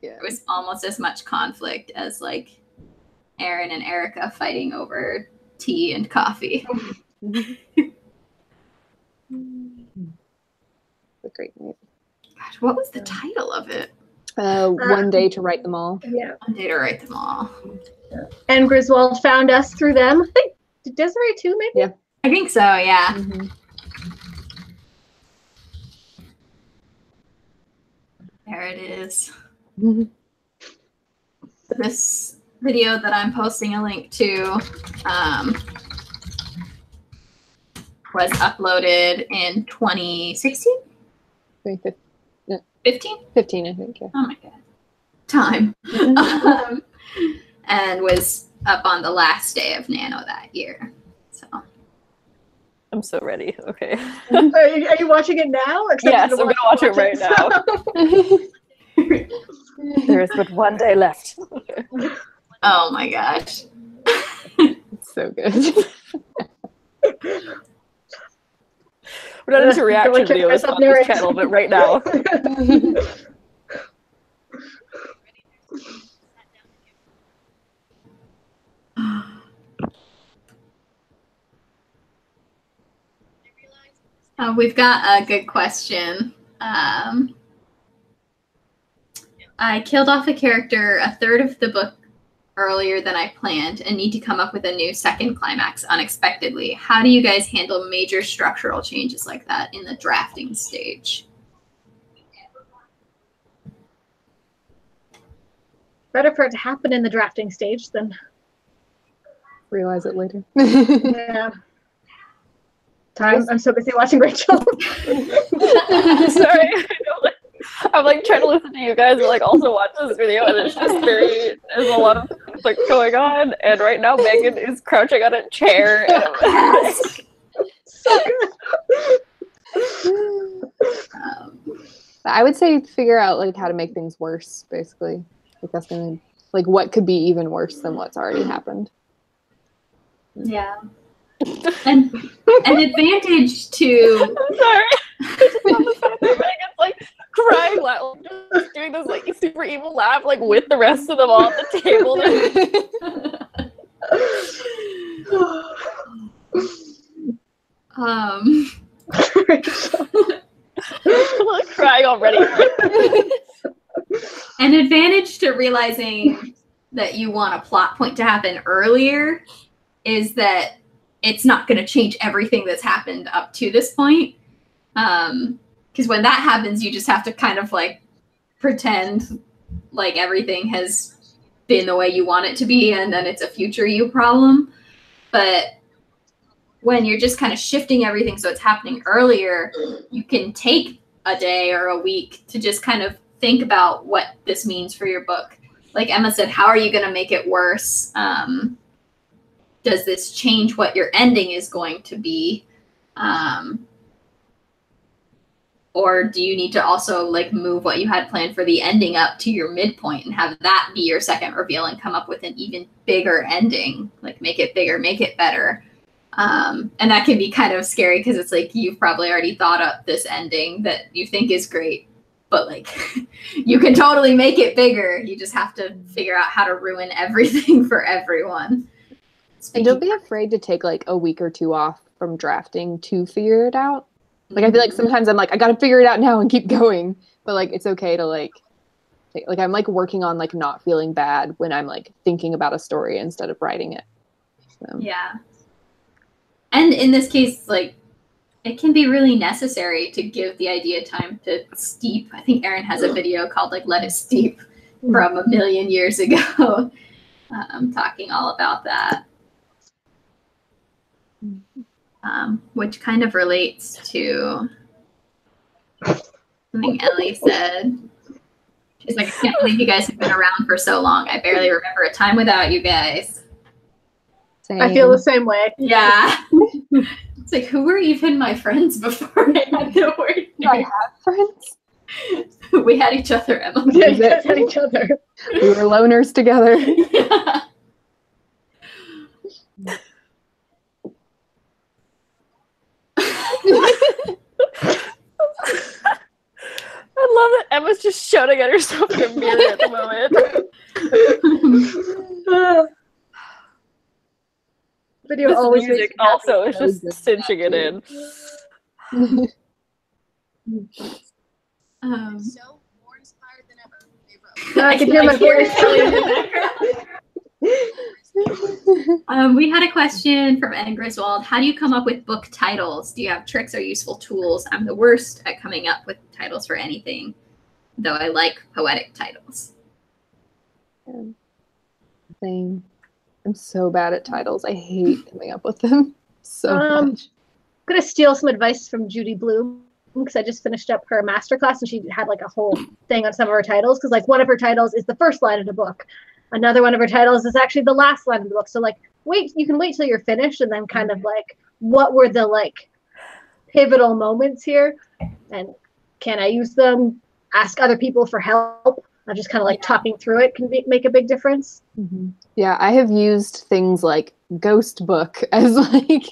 Yeah. There was almost as much conflict as like Aaron and Erica fighting over tea and coffee. A great movie. Gosh, what was the title of it? One Day to Write Them All. Yeah. One Day to Write Them All. And Griswold found us through them. I think did Desiree too, maybe? Yeah. I think so, yeah. Mm-hmm. There it is. Mm-hmm. This video that I'm posting a link to was uploaded in 2016? 15? 15, I think, yeah. Oh my god. Time. And was up on the last day of Nano that year. So I'm so ready. Okay. Are you watching it now? Yes, I'm gonna watch it right now. There is but one day left. oh my gosh. It's so good. We're not into reaction videos on this channel, but right now. We've got a good question. I killed off a character a third of the book earlier than I planned and need to come up with a new second climax unexpectedly. How do you guys handle major structural changes like that in the drafting stage? Better for it to happen in the drafting stage than Realize it later. yeah. I'm so busy watching Rachel. Sorry. I'm like trying to listen to you guys, but like also watch this video, and it's just there's a lot of things like going on. And right now, Megan is crouching on a chair. And so good. I would say figure out like how to make things worse, basically. Like that's gonna like what could be even worse than what's already happened. Yeah. And an advantage to sorry, Megan's like crying loud, just doing this like super evil laugh, like with the rest of them all at the table. I'm like crying already. An advantage to realizing that you want a plot point to happen earlier is that it's not going to change everything that's happened up to this point. Because when that happens, you just have to kind of like pretend like everything has been the way you want it to be, and then it's a future you problem. But when you're just kind of shifting everything so it's happening earlier, you can take a day or a week to just kind of think about what this means for your book. Like Emma said, how are you going to make it worse? Does this change what your ending is going to be? Or do you need to also like move what you had planned for the ending up to your midpoint and have that be your second reveal and come up with an even bigger ending? Like make it bigger, make it better. And that can be kind of scary because it's like you've probably already thought up this ending that you think is great, but like you can totally make it bigger. You just have to figure out how to ruin everything for everyone. And don't be afraid to take like a week or two off from drafting to figure it out. Like I feel like sometimes I'm like, I gotta figure it out now and keep going. But like it's okay to like I'm like working on like not feeling bad when I'm like thinking about a story instead of writing it. So. Yeah. And in this case, like it can be really necessary to give the idea time to steep. I think Erin has a video called like Let It Steep from a million years ago. Talking all about that. Which kind of relates to something Ellie said. She's like, I can't believe you guys have been around for so long. I barely remember a time without you guys. Same. I feel the same way. Yeah. It's like, who were even my friends before I had the word? Do I have friends? We had each other, Emma. Yeah, you guys had each other. We were loners together. Yeah. I love that Emma's just shouting at herself in a mirror at the moment. Video This always music makes me happy. also is just cinching it in. So more inspired than ever. They wrote. I can hear my voice. in the background. We had a question from Ed Griswold. How do you come up with book titles? Do you have tricks or useful tools? I'm the worst at coming up with titles for anything, though I like poetic titles. Same. I'm so bad at titles. I hate coming up with them so much. I'm gonna steal some advice from Judy Bloom because I just finished up her masterclass and she had like a whole thing on some of her titles because like one of her titles is the first line of the book. Another one of her titles is actually the last line of the book. So like you can wait till you're finished and then kind of like what were the like pivotal moments here and can I use them? Ask other people for help. Just kind of like talking through it can make a big difference. Mm-hmm. Yeah, I have used things like Ghost Book as like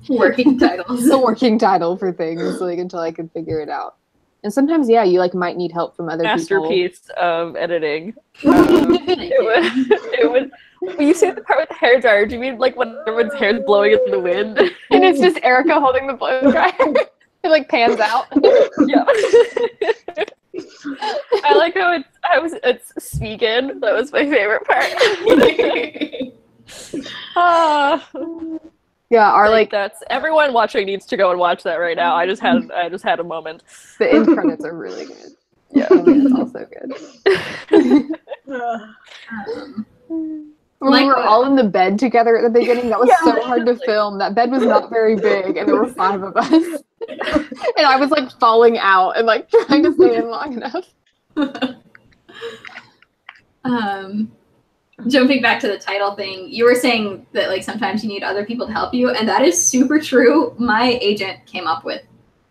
working titles. The working title for things like until I can figure it out. And sometimes, yeah, you like might need help from other people. Masterpiece of editing. It was. When you say the part with the hairdryer, do you mean like when everyone's hair is blowing in the wind? And it's just Erica holding the blow dryer. It like pans out. Yeah. I like how it's speaking. That was my favorite part. Yeah, our like that's everyone watching needs to go and watch that right now. I just had a moment. The end credits are really good. Yeah, it's also good. When we were all in the bed together at the beginning, that was so hard to film. That bed was not very big, and there were 5 of us. And I was like falling out and like trying to stay in long enough. Jumping back to the title thing, you were saying that like sometimes you need other people to help you, and that is super true. My agent came up with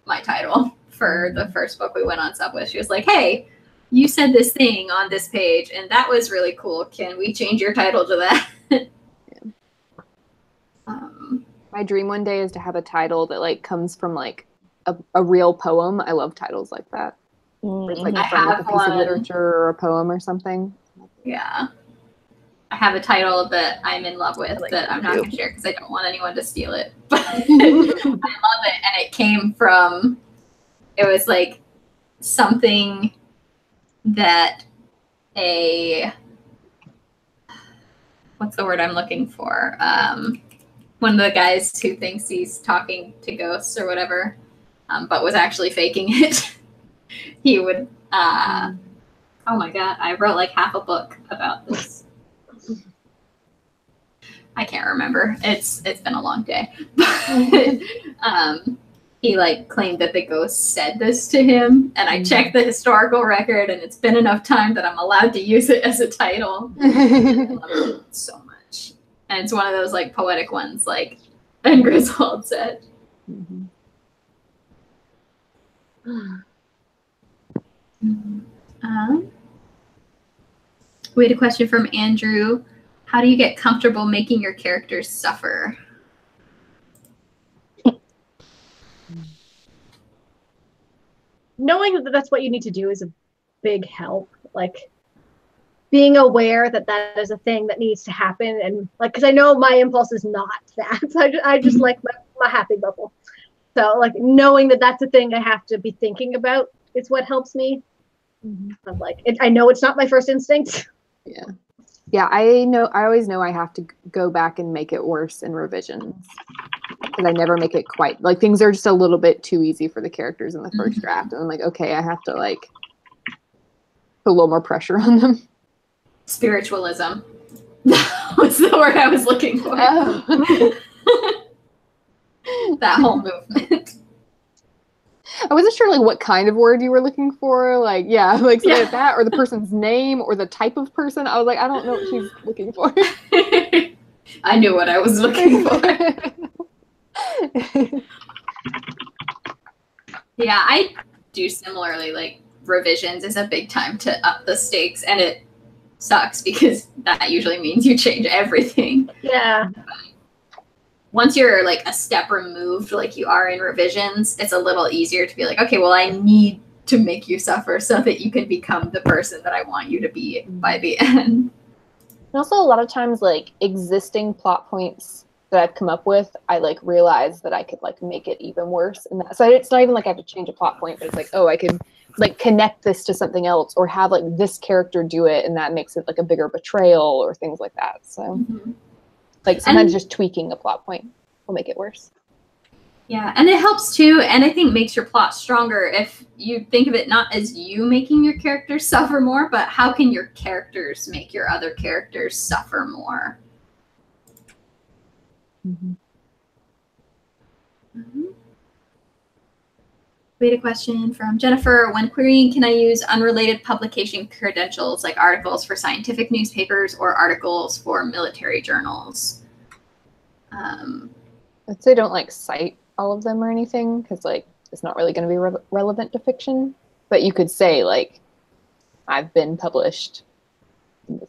my title for the first book we went on sub with. She was like, hey, you said this thing on this page, and that was really cool. Can we change your title to that? My dream one day is to have a title that like comes from like a real poem. I love titles like that. Where it's like from like a piece of literature or a poem or something. Yeah. I have a title that I'm in love with that I'm not going to share because I don't want anyone to steal it. But I love it, and it came from, it was like something that what's the word I'm looking for? One of the guys who thinks he's talking to ghosts or whatever, but was actually faking it. He would, oh my God, I wrote like half a book about this. I can't remember. It's been a long day. But he like claimed that the ghost said this to him, and I checked the historical record, and it's been enough time that I'm allowed to use it as a title. I love it so much. And it's one of those like poetic ones, like and Griswold said. We had a question from Andrew. How do you get comfortable making your characters suffer? Knowing that that's what you need to do is a big help. Like being aware that that is a thing that needs to happen, and like, because I know my impulse is not that. So I just like my happy bubble. So like knowing that that's a thing I have to be thinking about is what helps me. I'm like, I know it's not my first instinct. Yeah. Yeah, I always know I have to go back and make it worse in revisions. Because I never make it quite, like, things are just a little bit too easy for the characters in the first draft. And I'm like, okay, I have to, like, put a little more pressure on them. Spiritualism. That was the word I was looking for. Oh. That whole movement. I wasn't sure like what kind of word you were looking for. Like, yeah, like something like that, or the person's name, or the type of person. I was like, I don't know what she's looking for. I knew what I was looking for. Yeah, I do similarly. Like revisions is a big time to up the stakes, and it sucks because that usually means you change everything. Yeah. Once you're like a step removed, like you are in revisions, it's a little easier to be like, okay, well, I need to make you suffer so that you can become the person that I want you to be by the end. And also a lot of times like existing plot points that I've come up with, I like realize that I could like make it even worse. And that, so it's not even like I have to change a plot point, but it's like, oh, I could like connect this to something else or have like this character do it, and that makes it like a bigger betrayal or things like that. So like sometimes just tweaking a plot point will make it worse. Yeah, and it helps too, and I think makes your plot stronger if you think of it not as you making your characters suffer more, but how can your characters make your other characters suffer more? We had a question from Jennifer. When querying, can I use unrelated publication credentials like articles for scientific newspapers or articles for military journals? I'd say don't like cite all of them or anything, because like it's not really going to be relevant to fiction. But you could say like, I've been published.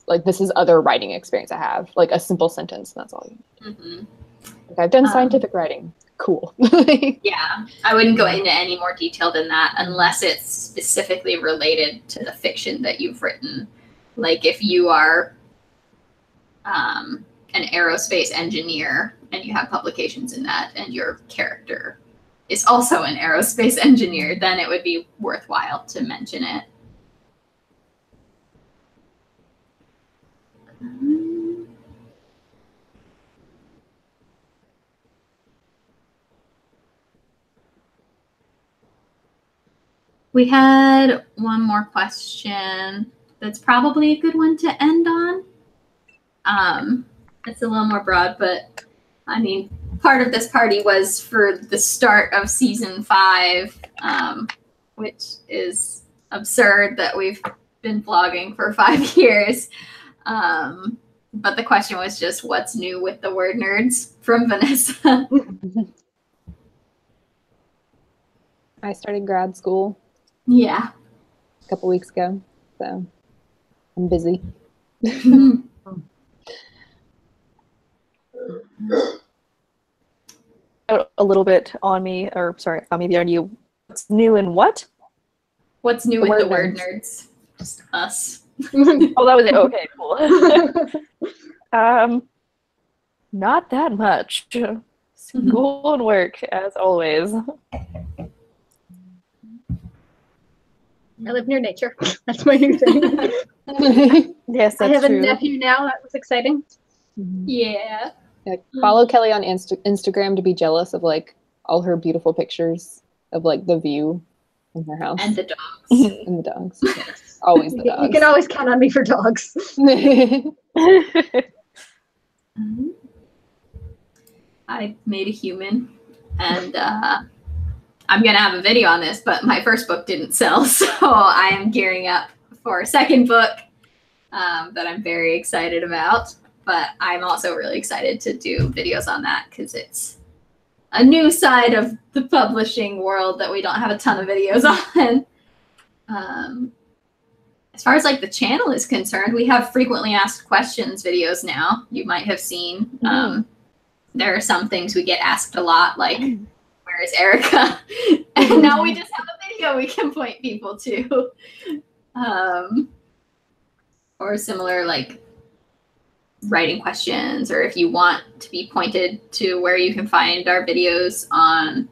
Like this is other writing experience I have. Like a simple sentence, and that's all you need. Like, I've done scientific writing. Cool. Yeah, I wouldn't go into any more detail than that unless it's specifically related to the fiction that you've written. Like if you are an aerospace engineer and you have publications in that and your character is also an aerospace engineer, then it would be worthwhile to mention it. We had one more question that's probably a good one to end on. It's a little more broad, but I mean, part of this party was for the start of season 5, which is absurd that we've been vlogging for 5 years. But the question was just, what's new with the Word Nerds from Vanessa? I started grad school. Yeah. A couple weeks ago, so I'm busy. A little bit on me, or sorry, maybe on you. What's new and what? What's new with the Word Nerds? Just us. Oh, that was it. Okay, cool. Not that much. School and work, as always. I live near nature. That's my new thing. Yes, that's true. I have a nephew now. That was exciting. Yeah. Follow Kelly on Instagram to be jealous of like all her beautiful pictures of like the view in her house. And the dogs. And the dogs. Yes. Always the dogs. You can always count on me for dogs. I made a human, and I'm gonna have a video on this, but my first book didn't sell, so I am gearing up for a second book that I'm very excited about. But I'm also really excited to do videos on that because it's a new side of the publishing world that we don't have a ton of videos on. As far as like the channel is concerned, we have frequently asked questions videos now. You might have seen. There are some things we get asked a lot, like, where is Erica? And now we just have a video we can point people to. Or similar, like, writing questions, or if you want to be pointed to where you can find our videos on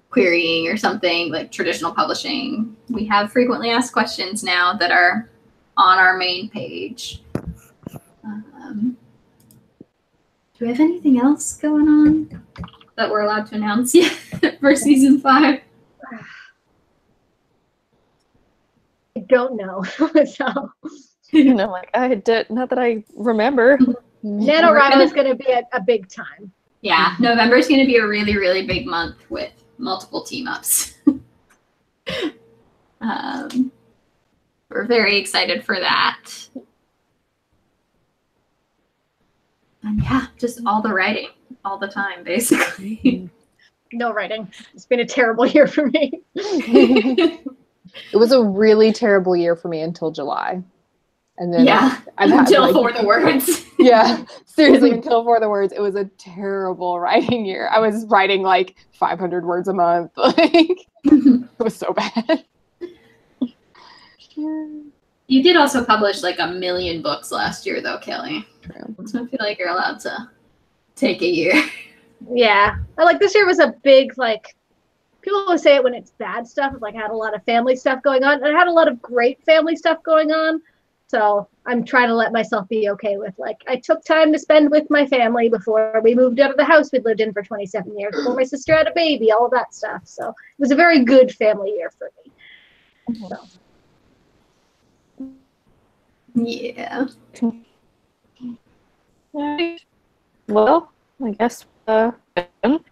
querying or something, like traditional publishing. We have frequently asked questions now that are on our main page. Do we have anything else going on that we're allowed to announce yet for season 5? I don't know. So You know, like I did, not that I remember. NaNoWriMo is going to be a big time. Yeah, November is going to be a really, really big month with multiple team-ups. We're very excited for that. And yeah, just all the writing, all the time, basically. No writing. It's been a terrible year for me. It was a really terrible year for me until July. And then I've had, until like, For the Words. Yeah, seriously, until For the Words. It was a terrible writing year. I was writing like 500 words a month. Like, it was so bad. You did also publish like 1 million books last year, though, Kelly. True. So I feel like you're allowed to take a year. Yeah. Like this year was a big, like, people always say it when it's bad stuff. Like I had a lot of family stuff going on. And I had a lot of great family stuff going on. So I'm trying to let myself be okay with, like, I took time to spend with my family before we moved out of the house we'd lived in for 27 years, before my sister had a baby, all of that stuff. So it was a very good family year for me. So. Yeah. Well, I guess well, thank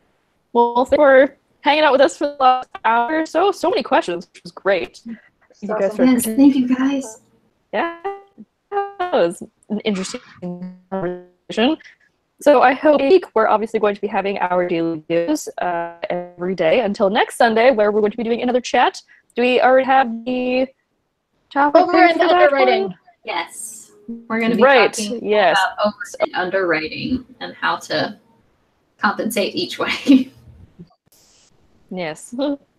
you for hanging out with us for the last hour or so. So many questions, which was great. You guys Awesome. Yes, thank you guys. Yeah, that was an interesting conversation. So I hope we're obviously going to be having our daily videos every day until next Sunday, where we're going to be doing another chat. Do we already have the topic Over and underwriting? Yes. We're going to be talking about over and underwriting and how to compensate each way. Yes.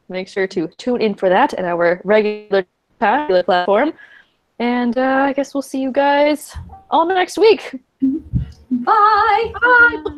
Make sure to tune in for that at our regular platform. And I guess we'll see you guys all next week. Bye. Bye.